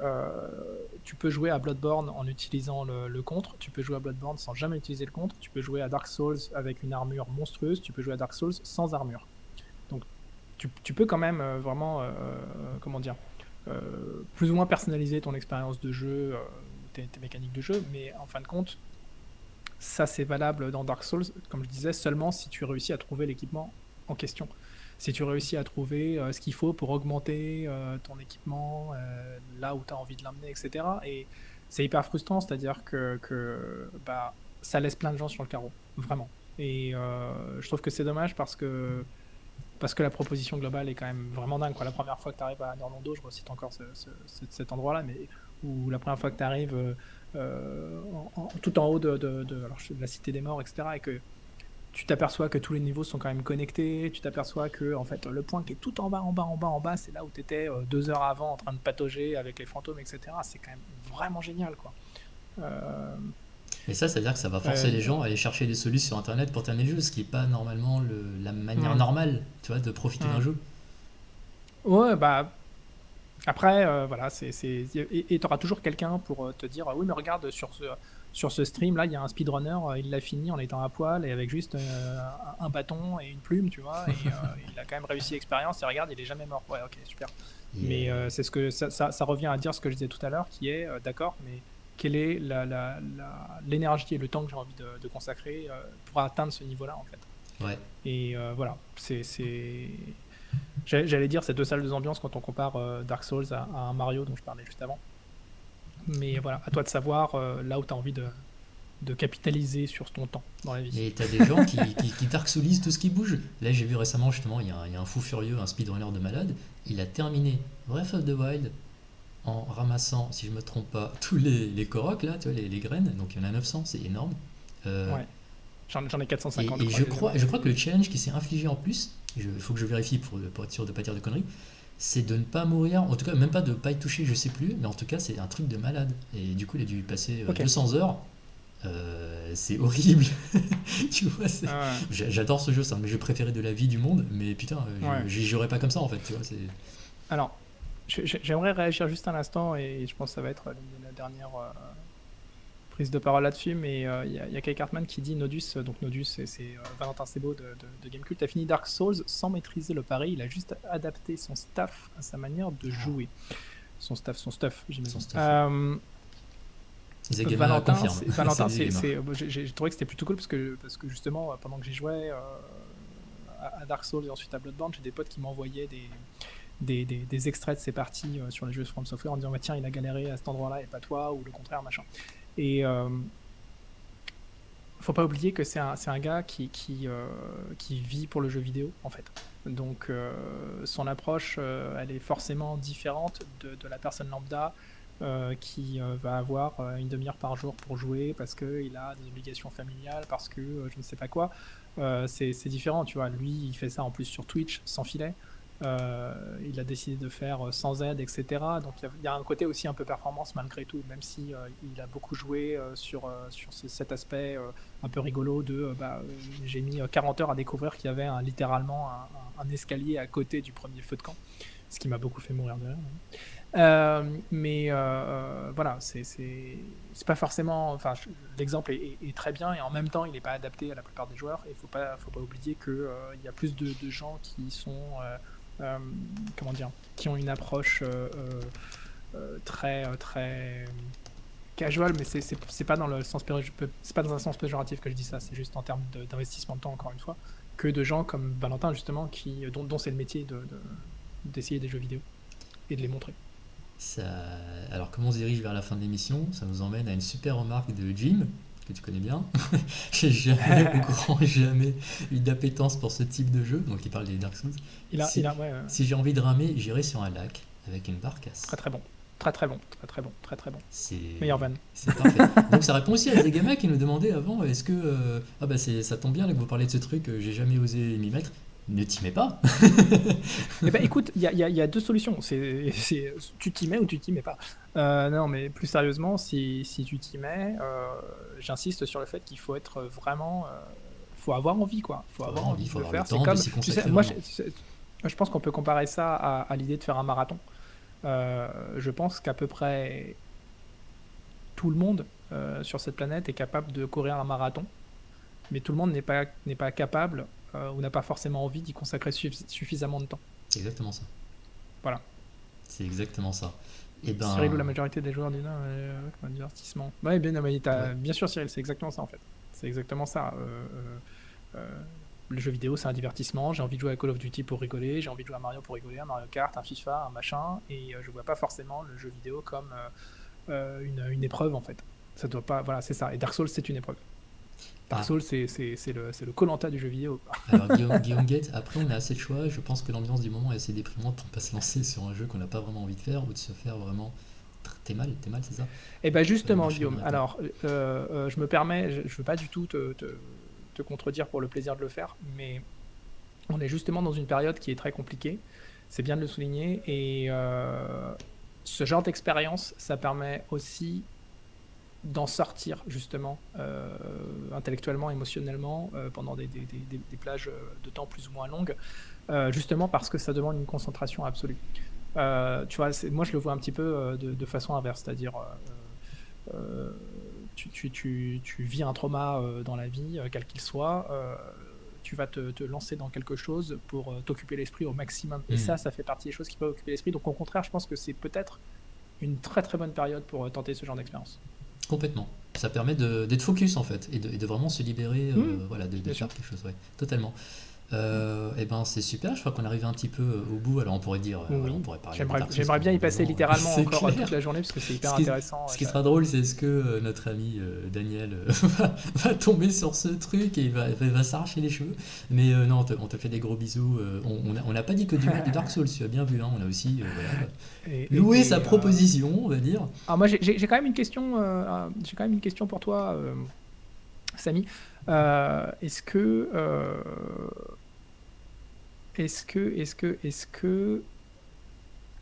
tu peux jouer à Bloodborne en utilisant le contre, tu peux jouer à Bloodborne sans jamais utiliser le contre, tu peux jouer à Dark Souls avec une armure monstrueuse, tu peux jouer à Dark Souls sans armure. Donc tu peux quand même vraiment, comment dire, plus ou moins personnaliser ton expérience de jeu, tes mécaniques de jeu, mais en fin de compte, ça c'est valable dans Dark Souls, comme je disais, seulement si tu réussis à trouver l'équipement en question. Si tu réussis à trouver ce qu'il faut pour augmenter ton équipement là où tu as envie de l'amener, etc. Et c'est hyper frustrant, c'est-à-dire que ça laisse plein de gens sur le carreau, vraiment. Et je trouve que c'est dommage parce que la proposition globale est quand même vraiment dingue, quoi. La première fois que tu arrives à Norlondo, je recite encore cet endroit-là, mais où la première fois que tu arrives tout en haut de la Cité des Morts, etc., et que tu t'aperçois que tous les niveaux sont quand même connectés, tu t'aperçois que en fait, le point qui est tout en bas, c'est là où tu étais 2 heures avant en train de patauger avec les fantômes, etc. C'est quand même vraiment génial, quoi. Mais ça veut dire que ça va forcer les gens à aller chercher des solutions sur Internet pour terminer le jeu, ce qui est pas normalement la manière normale, tu vois, de profiter d'un jeu. Ouais, après, voilà, et tu auras toujours quelqu'un pour te dire oui, mais regarde, sur ce stream là, il y a un speedrunner, il l'a fini en étant à poil et avec juste un bâton et une plume, tu vois, et il a quand même réussi l'expérience, et regarde, il est jamais mort. Ouais, ok, super. Mais c'est ce que ça revient à dire ce que je disais tout à l'heure, qui est d'accord, mais quelle est l'énergie et le temps que j'ai envie de consacrer pour atteindre ce niveau-là, en fait. Ouais. Et voilà, j'allais dire, c'est deux salles d'ambiance quand on compare Dark Souls à un Mario dont je parlais juste avant. Mais voilà, à toi de savoir là où tu as envie de capitaliser sur ton temps dans la vie. Et t'as des gens qui Dark Soulisent tout ce qui bouge. Là, j'ai vu récemment, justement, il y a un fou furieux, un speedrunner de malade. Il a terminé Breath of the Wild en ramassant, si je me trompe pas, tous les Koroks, là, tu vois, les graines. Donc il y en a 900, c'est énorme. Ouais. J'en ai 450. Et je crois que le challenge qui s'est infligé en plus, il faut que je vérifie pour être sûr de ne pas dire de conneries, c'est de ne pas mourir, en tout cas même pas de ne pas y toucher, je sais plus, mais en tout cas c'est un truc de malade. Et du coup il a dû y passer 200 heures. C'est horrible. Tu vois, j'adore ce jeu, c'est un de mes jeux préférés de la vie du monde, mais putain, j'y jouerais pas comme ça en fait. Tu vois, Alors, j'aimerais réagir juste un instant, et je pense que ça va être l'une de nos dernières prise de parole là-dessus, mais il y a Kai Cartman qui dit Nodus, donc Nodus c'est Valentin Sebo de Gamecult, a fini Dark Souls sans maîtriser le pari, il a juste adapté son staff à sa manière de jouer. Son stuff, j'imagine. Valentin, j'ai trouvé que c'était plutôt cool parce que justement, pendant que j'ai joué à Dark Souls et ensuite à Bloodborne, j'ai des potes qui m'envoyaient des extraits de ces parties sur les jeux de From Software en disant tiens, il a galéré à cet endroit-là et pas toi, ou le contraire, machin. Et faut pas oublier que c'est un gars qui vit pour le jeu vidéo en fait. Donc son approche elle est forcément différente de la personne lambda qui va avoir une demi-heure par jour pour jouer parce qu'il a des obligations familiales, parce que je ne sais pas quoi. C'est différent, tu vois. Lui, il fait ça en plus sur Twitch, sans filet. Il a décidé de faire sans aide, etc. Donc il y a un côté aussi un peu performance malgré tout, même si il a beaucoup joué sur cet aspect un peu rigolo de j'ai mis 40 heures à découvrir qu'il y avait littéralement un escalier à côté du premier feu de camp, ce qui m'a beaucoup fait mourir de rire. Mais voilà, c'est pas forcément. Enfin, l'exemple est très bien et en même temps, il n'est pas adapté à la plupart des joueurs. Et faut pas oublier que il y a plus de gens qui sont comment dire, qui ont une approche très casual, mais c'est pas dans le sens c'est pas dans un sens péjoratif que je dis ça. C'est juste en termes d'investissement de temps, encore une fois, que de gens comme Valentin justement, dont c'est le métier d'essayer des jeux vidéo et de les montrer. Alors, comme on se dirige vers la fin de l'émission, ça nous emmène à une super remarque de Jim, que tu connais bien. J'ai jamais eu d'appétence pour ce type de jeu, donc il parle des Dark Souls. Si j'ai envie de ramer, j'irai sur un lac avec une barcasse. Très bon. Meilleur van. C'est parfait. Donc ça répond aussi à des gamins qui nous demandaient avant, est-ce que ça tombe bien là, que vous parlez de ce truc, j'ai jamais osé m'y mettre. Ne t'y mets pas. Eh ben, écoute, il y a deux solutions. Tu t'y mets ou tu t'y mets pas. Non, mais plus sérieusement, si tu t'y mets, j'insiste sur le fait qu'il faut être vraiment, faut avoir envie, quoi. Faut avoir envie de le faire. C'est comme, tu sais, moi, je pense qu'on peut comparer ça à l'idée de faire un marathon. Je pense qu'à peu près tout le monde sur cette planète est capable de courir un marathon, mais tout le monde n'est pas capable ou n'a pas forcément envie d'y consacrer suffisamment de temps. C'est exactement ça. Voilà. C'est exactement ça. Cyril, la majorité des joueurs disent un divertissement. Ouais, bien sûr, Cyril, c'est exactement ça en fait. C'est exactement ça. Le jeu vidéo, c'est un divertissement. J'ai envie de jouer à Call of Duty pour rigoler. J'ai envie de jouer à Mario pour rigoler, un Mario Kart, un FIFA, un machin. Et je vois pas forcément le jeu vidéo comme une épreuve en fait. Ça doit pas. Voilà, c'est ça. Et Dark Souls, c'est une épreuve. Dark Souls, c'est le Koh-Lanta du jeu vidéo. Alors Guillaume Gate, après on a assez de choix. Je pense que l'ambiance du moment est assez déprimante pour ne pas se lancer sur un jeu qu'on n'a pas vraiment envie de faire ou de se faire vraiment. T'es mal, c'est ça? Et bien justement, Guillaume. Alors, je me permets, je veux pas du tout te contredire pour le plaisir de le faire, mais on est justement dans une période qui est très compliquée. C'est bien de le souligner. Et ce genre d'expérience, ça permet aussi d'en sortir justement intellectuellement, émotionnellement pendant des plages de temps plus ou moins longues, justement parce que ça demande une concentration absolue. Tu vois, moi je le vois un petit peu de façon inverse, c'est-à-dire tu vis un trauma dans la vie, quel qu'il soit, tu vas te lancer dans quelque chose pour t'occuper l'esprit au maximum. Et ça fait partie des choses qui peuvent occuper l'esprit. Donc au contraire, je pense que c'est peut-être une très très bonne période pour tenter ce genre d'expérience. Complètement. Ça permet d'être focus en fait et de vraiment se libérer, de faire quelque chose. Ouais, totalement. Et ben c'est super. Je crois qu'on arrive un petit peu au bout. Alors on pourrait dire, on pourrait parler. J'aimerais bien y passer littéralement encore toute la journée parce que c'est hyper intéressant. Ce qui sera drôle, c'est ce que notre ami Daniel va tomber sur ce truc et il va s'arracher les cheveux. Mais non, on te fait des gros bisous. On n'a pas dit que du mal de Dark Souls. Tu as bien vu, hein. On a aussi loué sa proposition, on va dire. Alors moi j'ai quand même une question. J'ai quand même une question pour toi. Samy, est-ce que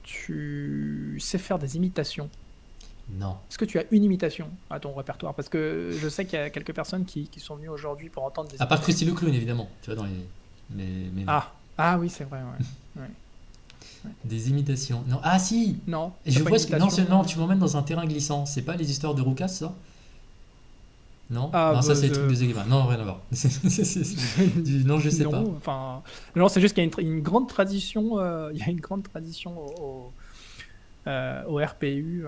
tu sais faire des imitations? Non. Est-ce que tu as une imitation à ton répertoire? Parce que je sais qu'il y a quelques personnes qui sont venues aujourd'hui pour entendre des À part imitations. Krusty le clown, évidemment. Tu vois, dans les. Mais non. Ah oui, c'est vrai, ouais. Ouais. Des imitations. Non. Ah si. Non, Et t'as je pas vois une ce que. Non, imitation? non, tu m'emmènes dans un terrain glissant. C'est pas les histoires de Roucas, ça? Non. Ah, Non, ça bah, c'est les trucs de Zegema. Non, rien à voir. Non, je sais pas. non, enfin, non, c'est juste qu'il y a une grande tradition, il y a une grande tradition au RPU,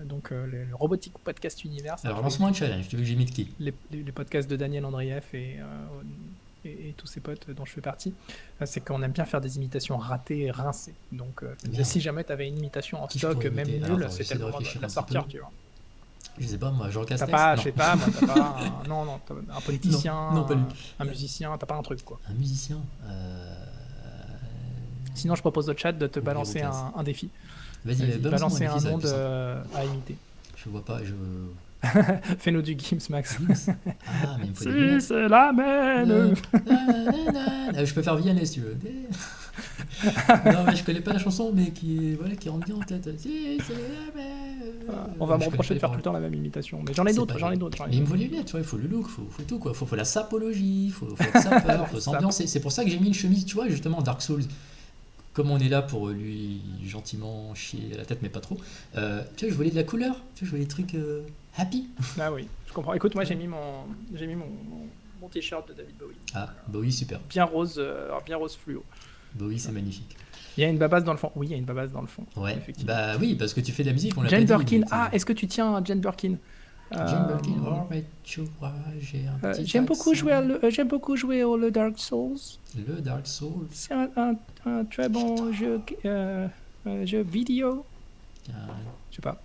donc le Robotic Podcast Universe. Alors lance-moi un challenge. Tu veux que j'imite qui? Les podcasts de Daniel Andrieff et tous ses potes dont je fais partie, c'est qu'on aime bien faire des imitations ratées et rincées. Donc, Bien. si jamais tu avais une imitation en Qui je stock, pourrais même imiter? Alors, nulle, attends, c'était j'essaie le de moment de réfléchir la un petit sortir, peu. tu vois. Je sais pas, moi, Jean T'as Castex. pas, Non. je sais pas, moi, t'as pas non, t'as un politicien, Non, pas lui. un musicien, t'as pas un truc, quoi. Un musicien. Sinon, je propose au chat de te Oubliez balancer Roucas. un défi. Vas-y, Vas-y, balance-moi balancer un un défi, ça va nom être plus simple. à imiter. Je vois pas, je. Fais-nous du Gims, Max. Ah, mais il me faut des Si lunettes. c'est la même. Je peux faire Vianney si tu veux. Non, mais je connais pas la chanson, mais qui rentre bien en tête. Si, c'est la même. On va me Je connais reprocher pas de faire les tout le temps la même imitation. Mais j'en ai C'est d'autres, pas j'en ai grave. d'autres. Mais il me faut les lunettes, tu vois, il faut le look, faut tout quoi. Faut la sapologie, faut être sapeur, faut s'ambiancer. C'est pour ça que j'ai mis une chemise, tu vois, justement, Dark Souls. Comme on est là pour lui gentiment chier à la tête, mais pas trop. Tu vois, je voulais de la couleur, tu vois, je voulais des trucs happy. Ah oui, je comprends. Écoute, moi j'ai mis mon t-shirt de David Bowie. Ah, Bowie, super. Bien rose fluo. Bowie, c'est magnifique. Il y a une babasse dans le fond. Oui, il y a une babasse dans le fond. Ouais, Effectivement. bah oui, parce que tu fais de la musique, on l'a pas Jane dit. Birkin. mais Ah, est-ce que tu tiens à Jane Birkin? Jane Birkin, alright, tu vois, j'ai un petit J'aime beaucoup accent. j'aime beaucoup jouer au The Dark Souls. Le Dark Souls. C'est un très bon jeu vidéo. Je sais pas.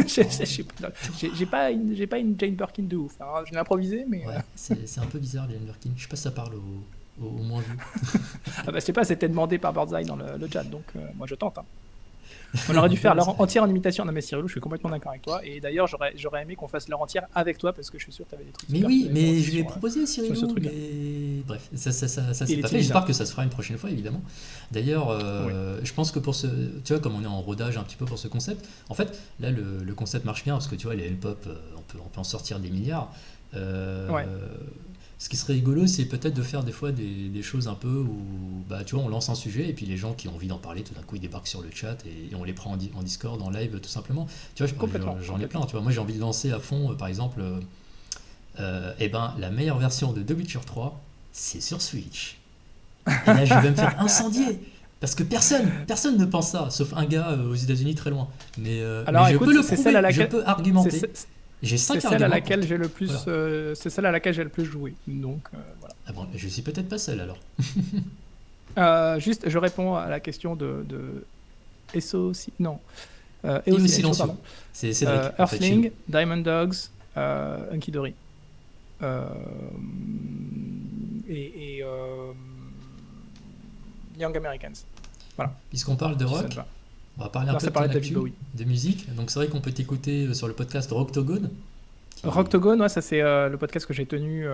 J'ai pas une Jane Birkin de ouf. Alors, je l'ai improvisé, mais. Ouais, c'est un peu bizarre, Jane Birkin. Je sais pas si ça parle au moins vu. Ah bah, je sais pas, c'était demandé par Birdseye dans le chat, donc moi je tente. Hein. On aurait dû faire l'heure entière en imitation. Non mais Cyril, je suis complètement d'accord avec toi. Et d'ailleurs, j'aurais aimé qu'on fasse l'heure entière avec toi parce que je suis sûr que tu avais des trucs. Mais super oui, intéressants mais aussi je lui ai sur, proposé Cyril, sur ce truc-là. mais bref, ça Il c'est est pas fait. timide, J'espère hein. que ça se fera une prochaine fois, évidemment. D'ailleurs, je pense que pour ce, tu vois, comme on est en rodage un petit peu pour ce concept, en fait, là le concept marche bien parce que tu vois, les L-pop, on peut en sortir des milliards. Ouais. Ce qui serait rigolo, c'est peut-être de faire des fois des choses un peu où, bah, tu vois, on lance un sujet et puis les gens qui ont envie d'en parler, tout d'un coup, ils débarquent sur le chat et on les prend en Discord, en live, tout simplement. Tu vois, j'en ai plein. Tu vois, moi, j'ai envie de lancer à fond, par exemple, la meilleure version de The Witcher 3, c'est sur Switch. Et là, je vais me faire incendier. Parce que personne ne pense ça, sauf un gars aux États-Unis très loin. Mais, Alors, mais écoute, je peux le c'est prouver, celle à laquelle- je peux argumenter. C'est J'ai 5 celle à arguments. laquelle j'ai le plus. Voilà. C'est celle à laquelle j'ai le plus joué. Donc voilà. Ah bon, je suis peut-être pas seul alors. Juste, je réponds à la question de ESO. Non. Et aussi silencieux. Pardon. C'est Cédric. en fait, chez Earthling, nous. Diamond Dogs, Hunky Dory. Et Young Americans. Puisqu'on parle de Si ça rock, te va. on va parler un Non, peu ça de, parlait ton de David actu, Bowie. de musique. Donc c'est vrai qu'on peut t'écouter sur le podcast Rocktogone. Rocktogone, ouais, ça c'est le podcast que j'ai tenu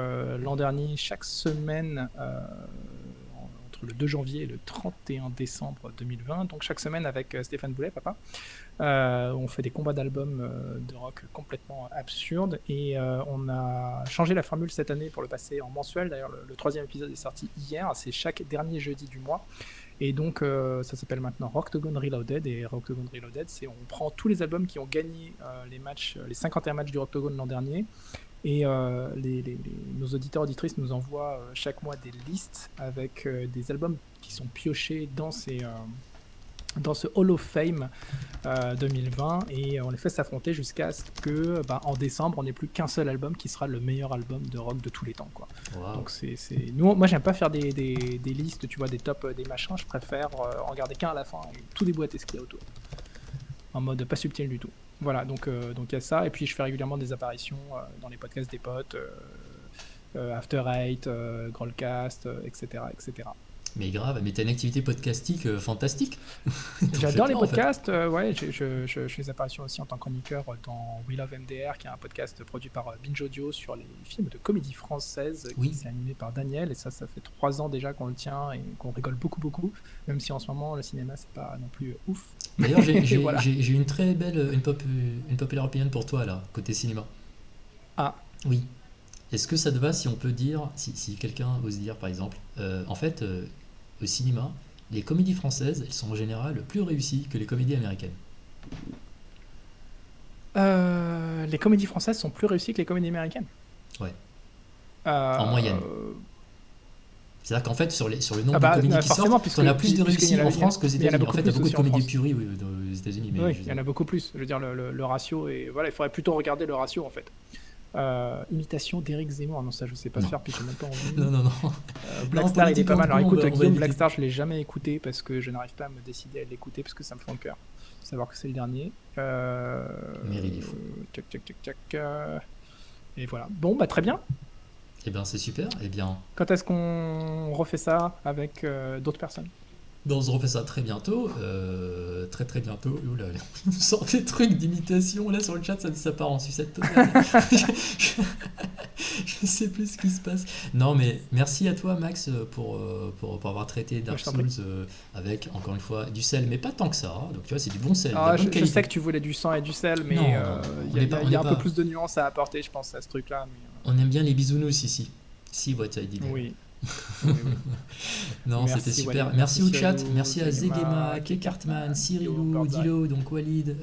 l'an dernier chaque semaine entre le 2 janvier et le 31 décembre 2020. Donc chaque semaine avec Stéphane Boulet, papa. On fait des combats d'albums de rock complètement absurdes et on a changé la formule cette année pour le passer en mensuel. D'ailleurs, le 3e épisode est sorti hier. C'est chaque dernier jeudi du mois. Et donc, ça s'appelle maintenant Rocktogone Reloaded. Et Rocktogone Reloaded, c'est on prend tous les albums qui ont gagné les 51 matchs du Rocktogone l'an dernier. Et nos auditeurs auditrices nous envoient chaque mois des listes avec des albums qui sont piochés dans ce Hall of Fame 2020. Et on les fait s'affronter jusqu'à ce que, en décembre, on n'ait plus qu'un seul album qui sera le meilleur album de rock de tous les temps, quoi. Wow. Donc moi j'aime pas faire des listes, tu vois, des tops, des machins. Je préfère en garder qu'un à la fin et tout déboîter ce qu'il y a autour, en mode pas subtil du tout. Voilà, donc il y a ça. Et puis je fais régulièrement des apparitions dans les podcasts des potes, After Eight, Growlcast, etc., etc. Mais grave, mais t'as une activité podcastique fantastique. T'en J'adore fais les plein, en fait. podcasts. Ouais, je fais des apparitions aussi en tant que chroniqueur dans We Love MDR, qui est un podcast produit par Binge Audio sur les films de comédie française, Oui. qui s'est animé par Daniel. Et ça fait 3 ans déjà qu'on le tient et qu'on rigole beaucoup, beaucoup. Même si en ce moment, le cinéma, c'est pas non plus ouf. D'ailleurs, j'ai Voilà. j'ai une très belle, une populaire opinion pour toi, là, côté cinéma. Ah, Oui. Est-ce que ça te va si on peut dire, si quelqu'un ose dire par exemple, en fait, au cinéma, les comédies françaises, elles sont en général plus réussies que les comédies américaines. les comédies françaises sont plus réussies que les comédies américaines. Ouais. Euh, En moyenne. C'est-à-dire qu'en fait, sur le nombre Ah bah, de comédies qui forcément, sortent, on a plus de puisqu'il y réussites en a- en France qu'aux il y en a États-Unis. En beaucoup fait, il y a plus beaucoup de aussi en comédies France. purées oui, aux États-Unis. Mais Oui, je veux il y en dire- a beaucoup plus. Je veux dire, le ratio est. Voilà, il faudrait plutôt regarder le ratio en fait. Imitation d'Éric Zemmour. Non, ça je sais pas Non. faire, puis j'ai même pas envie. Non, non, non. Blackstar, il est pas mal. Alors politiquement, écoute, on va Guillaume éviter. Blackstar, je l'ai jamais écouté parce que je n'arrive pas à me décider à l'écouter parce que ça me fend le cœur. Faut savoir que c'est le dernier. Mais il est fou. Tchac, tchac, tchac, tchac. Et voilà. Bon, bah très bien. Eh bien, c'est super. Eh bien, Quand est-ce qu'on refait ça avec d'autres personnes? on se refait ça très bientôt. Très très bientôt. Oula, on sort des trucs d'imitation là sur le chat, ça part en sucette totale. Je sais plus ce qui se passe. Non, mais merci à toi, Max, pour avoir traité Dark Je t'en Souls prie. avec, encore une fois, du sel, mais pas tant que ça. Donc, tu vois, c'est du bon sel, de la Ah, bonne je qualité. sais que tu voulais du sang et du sel, mais Non, il on y n'est pas- a, on y a n'est un peu pas- plus de nuances à apporter, je pense, à ce truc-là. Mais, On aime bien les bisounours ici. Si, what I did. oui. Oui, oui. Non, Merci, c'était super. Walid. Merci Merci au chat. Cyril, Merci à Zegema, Zegema, Kekartman, Kekartman, Cyrilou, Birdseye. Dilo, donc Walid,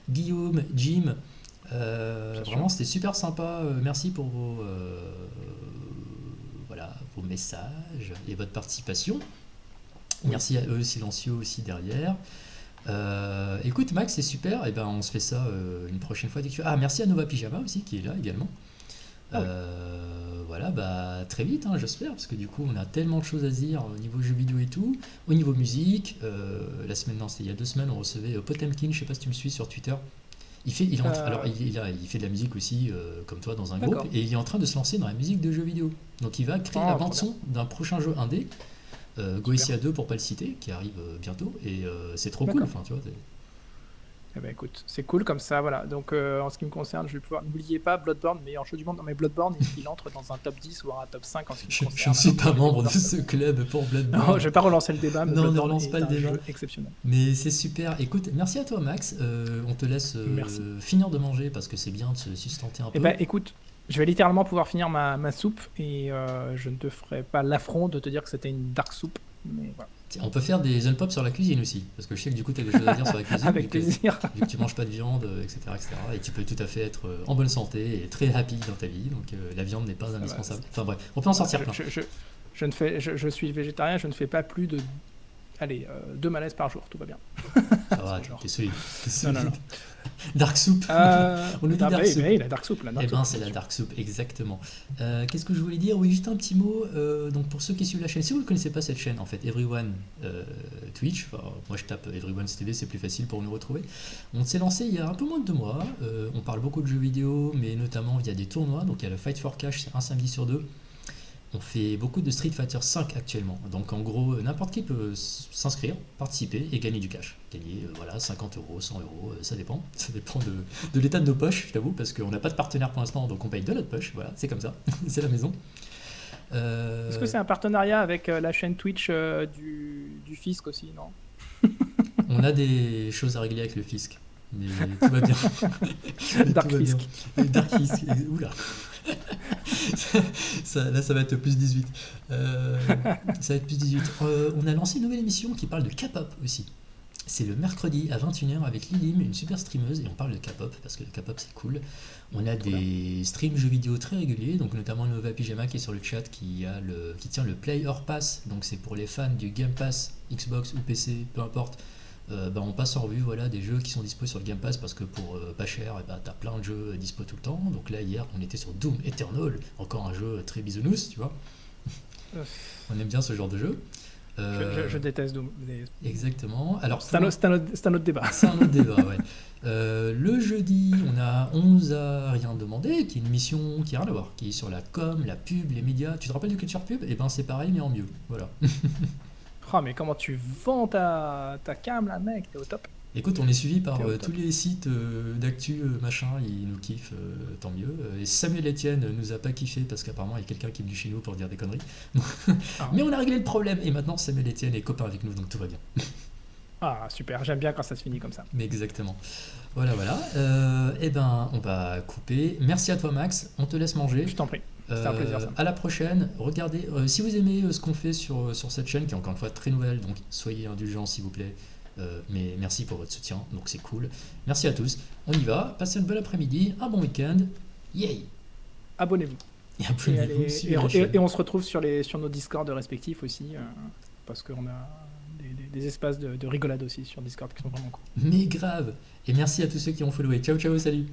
Guillaume, Jim. Bien Vraiment, sûr. c'était super sympa. Merci pour vos messages et votre participation. Merci à eux, silencieux aussi derrière. Écoute, Max, c'est super. Et ben, on se fait ça une prochaine fois dès que tu... Ah, merci à Nova Pyjama aussi qui est là également. Ah oui. Voilà, bah très vite, hein, j'espère, parce que du coup, on a tellement de choses à se dire au niveau jeux vidéo et tout, au niveau musique. La semaine, non, c'était il y a 2 semaines, on recevait Potemkin, je sais pas si tu me suis sur Twitter. Alors, il fait de la musique aussi, comme toi, dans un D'accord. groupe, et il est en train de se lancer dans la musique de jeux vidéo. Donc, il va créer Ah, la trop bande-son d'un prochain jeu indé, Goetia 2 pour pas le citer, qui arrive bientôt, et c'est trop cool. D'accord. Enfin, tu vois, Eh ben, écoute, c'est cool comme ça, voilà. Donc, en ce qui me concerne, je vais pouvoir. N'oubliez pas Bloodborne, meilleur jeu du monde. Non, mais Bloodborne, il entre dans un top 10 ou un top 5 en ce qui me je concerne. ne suis Alors pas que membre de Bloodborne, ce club pour Bloodborne. Non, je vais pas relancer le débat, mais Non, ne Bloodborne relance est pas le un débat. jeu exceptionnel. Mais c'est super. Écoute, merci à toi, Max. On te laisse Merci. finir de manger parce que c'est bien de se sustenter un peu. Eh ben, écoute, je vais littéralement pouvoir finir ma soupe et je ne te ferai pas l'affront de te dire que c'était une dark soup, mais voilà. Tiens, on peut faire des unpops sur la cuisine aussi, parce que je sais que du coup tu as des choses à dire sur la cuisine, Avec vu que, plaisir. vu que tu manges pas de viande, etc., etc. Et tu peux tout à fait être en bonne santé et très happy dans ta vie, donc la viande n'est pas indispensable. Enfin bref, on peut en sortir plein. Je suis végétarien, je ne fais pas plus de 2 malaises par jour, tout va bien. Ça va, genre. t'es solide. Non, non, non. Dark soup. On nous dit dark soup. La dark soup, la dark Eh ben, soup. c'est la dark soup, exactement. Qu'est-ce que je voulais dire? Oui, juste un petit mot. Donc, pour ceux qui suivent la chaîne, si vous ne connaissez pas cette chaîne, en fait, Everyone Twitch, moi je tape Everyone TV, c'est plus facile pour nous retrouver. On s'est lancé il y a un peu moins de 2 mois. On parle beaucoup de jeux vidéo, mais notamment via des tournois. Donc, il y a le Fight for Cash, c'est un samedi sur 2. On fait beaucoup de Street Fighter 5 actuellement. Donc en gros, n'importe qui peut s'inscrire, participer et gagner du cash. Gagner 50 euros, 100 euros, ça dépend. Ça dépend de l'état de nos poches, je t'avoue, parce qu'on n'a pas de partenaire pour l'instant, donc on paye de notre poche. Voilà, c'est comme ça. C'est la maison. Est-ce que c'est un partenariat avec la chaîne Twitch du fisc aussi, non? On a des choses à régler avec le fisc. Mais tout va bien. Dark Fisk. Dark Fisk. Oula. Là, ça va être plus 18. Ça va être plus 18. On a lancé une nouvelle émission qui parle de K-pop aussi. C'est le mercredi à 21h avec Lilim, une super streameuse, et on parle de K-pop parce que le K-pop c'est cool. On a des streams jeux vidéo très réguliers, donc notamment Nova Pyjama qui est sur le chat qui tient le Play Or Pass, donc c'est pour les fans du Game Pass, Xbox ou PC, peu importe. On passe en revue des jeux qui sont dispo sur le Game Pass parce que pour pas cher, t'as plein de jeux dispo tout le temps. Donc là, hier, on était sur Doom Eternal, encore un jeu très bisounours, tu vois. On aime bien ce genre de jeu. Je déteste Doom. Exactement. Alors, C'est un autre débat. c'est un autre débat, ouais. Le jeudi, on nous a rien demandé, qui est une mission qui a rien à voir, qui est sur la com, la pub, les médias. Tu te rappelles du Culture Pub? Eh ben c'est pareil, mais en mieux. Voilà. Oh, mais comment tu vends ta cam là, mec? T'es au top. Écoute, on est suivi par T'es au tous top. les sites d'actu, machin, ils nous kiffent, tant mieux. Et Samuel Etienne nous a pas kiffé parce qu'apparemment il y a quelqu'un qui est venu chez nous pour dire des conneries. Ah. Mais on a réglé le problème et maintenant Samuel Etienne est copain avec nous, donc tout va bien. Ah, super, j'aime bien quand ça se finit comme ça. Mais exactement. Voilà, voilà. Eh ben, on va couper. Merci à toi Max, on te laisse manger. Je t'en prie. C'était un plaisir, ça. À la prochaine. Regardez, si vous aimez ce qu'on fait sur cette chaîne, qui est encore une fois très nouvelle, donc soyez indulgents s'il vous plaît. Mais merci pour votre soutien, donc c'est cool. Merci à tous. On y va. Passez une bonne après-midi, un bon week-end. Yay! Abonnez-vous. Et Et, abonnez-vous, suivez la chaîne. et on se retrouve sur nos Discord respectifs aussi, parce qu'on a des espaces de rigolade aussi sur Discord qui sont vraiment cool. Mais grave. Et merci à tous ceux qui ont followé. Ciao, ciao, salut.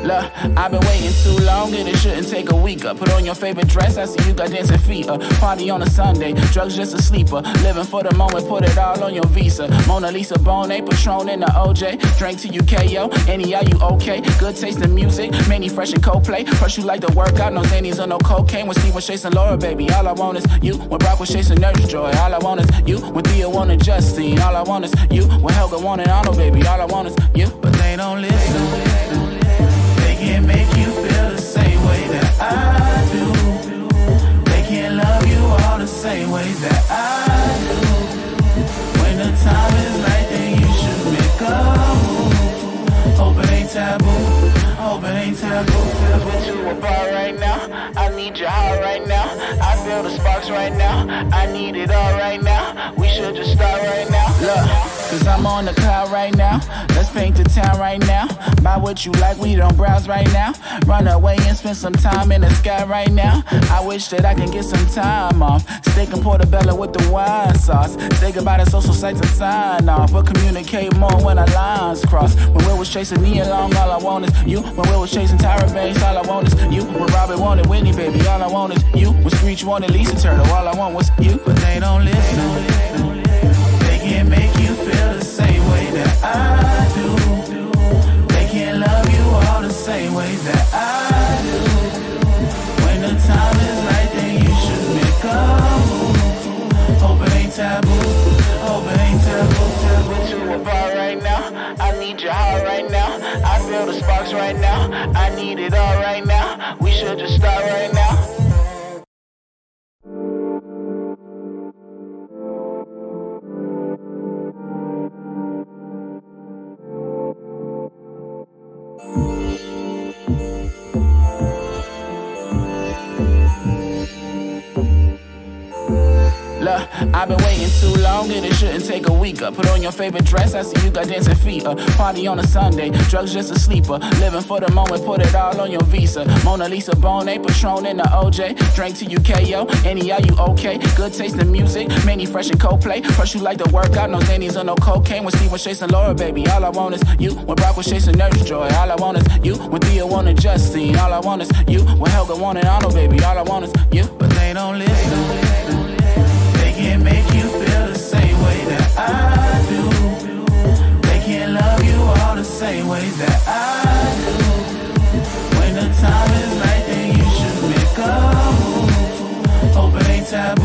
Look, I've been waiting too long and it shouldn't take a week. Put on your favorite dress, I see you got dancing feet. Party on a Sunday, drugs just a sleeper. Living for the moment, put it all on your visa. Mona Lisa, Bonet, Patron in the OJ. Drink to you KO, any are you okay? Good taste in music, many fresh and Coldplay. First you like to work out, no Xannies or no cocaine. When Steve was chasing Laura, baby, all I want is you. When Brock was chasing Nurse Joy, all I want is you. When Thea wanted Justine, all I want is you. When Helga wanted Arnold, baby, all I want is you. But they don't listen. Can't make you feel the same way that I do. They can't love you all the same way that I do. When the time is right, then you should make a move. Hope it ain't taboo. Hope it ain't taboo. Cause with you apart right now, I need your heart right now. I feel the sparks right now. I need it all right now. We should just start right now. Look, cause I'm on the cloud right now. Let's paint the town right now. Buy what you like, we don't browse right now. Run away and spend some time in the sky right now. I wish that I can get some time off. Steak and portobello with the wine sauce. Say goodbye to social sites and sign off. But communicate more when our lines cross. When Will was chasing me along, all I want is you. When Will was chasing Tyra Banks, all I want is you. When Robert wanted Whitney, baby, all I want is you. When Screech wanted Lisa Turtle, all I want was you. But they don't listen. They can't make you feel the same way that I do. They can't love you all the same way that I do. When the time is right, then you should make a move. Hope it ain't taboo. Hope it ain't taboo. With you apart right now, I need your heart right now. I feel the sparks right now. I need it all right now. We should just start right now. Look, I've been waiting too long and it shouldn't take a week. Put on your favorite dress, I see you got dancing feet. Party on a Sunday, drugs just a sleeper. Living for the moment, put it all on your visa. Mona Lisa, Bonet, Patron in the OJ. Drink to you KO, any are you okay? Good taste in music, many fresh and Coldplay. First you like to work out, no Xannies or no cocaine. When Steve was chasing Laura, baby, all I want is you. When Brock was chasing Nurse Joy, all I want is you. When Thea wanted Justine, all I want is you. When Helga wanted Arnold, baby, all I want is you. But they don't listen. Can't make you feel the same way that I do. They can't love you all the same way that I do. When the time is right, then you should make a move. Hope it ain't taboo.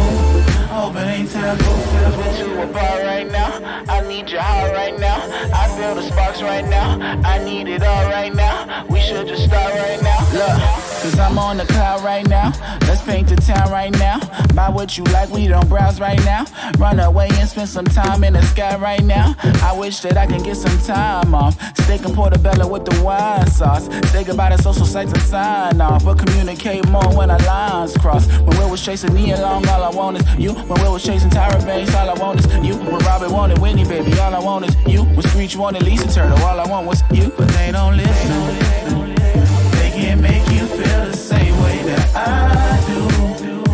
Hope it ain't taboo. Cause with you apart right now, I need your heart right now. I feel the sparks right now. I need it all right now. We should just start right now. Look, cause I'm on the cloud right now. Let's paint the town right now. Buy what you like, we don't browse right now. Run away and spend some time in the sky right now. I wish that I can get some time off. Steak and portobello with the wine sauce. Say goodbye to social sites and sign off. But communicate more when our lines cross. When Will was chasing me along, all I want is you. When Will was chasing Tyra Banks, all I want is you. When Robert wanted Whitney, baby, all I want is you. When Screech wanted Lisa Turtle, all I want was you. But they don't listen. They can't make you feel the same way that I do.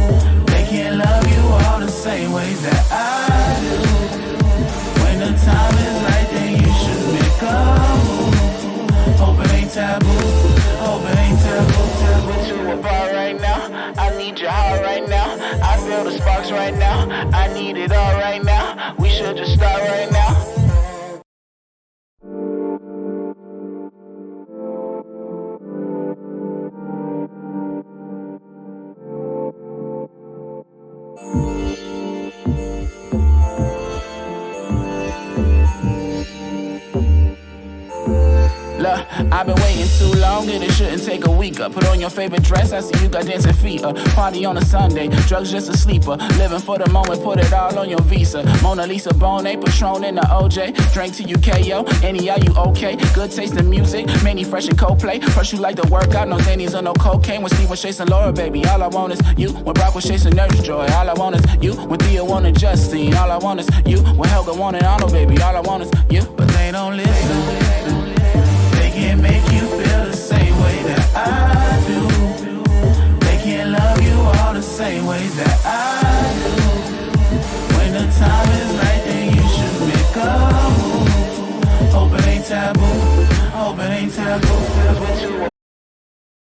sparks right now. I need it all right now. We should just start right now. Look, I've been waiting too long and it shouldn't take a week. Put on your favorite dress, I see you got dancing feet. Party on a Sunday, drugs just a sleeper. Living for the moment, put it all on your Visa. Mona Lisa, Bonet, Patron in the OJ. Drink till you KO, any are you okay? Good taste in music, many fresh and Coldplay. First you like to work out, no Danny's or no cocaine. When Steve was chasing Laura, baby, all I want is you. When Brock was chasing Nurse Joy, all I want is you. When Thea wanted Justine, all I want is you. When Helga wanted Arnold, baby, all I want is you. But they don't listen. Can't make you feel the same way that I do. They can't love you all the same way that I do. When the time is right, then you should make a move. Hope it ain't taboo. Hope it ain't taboo.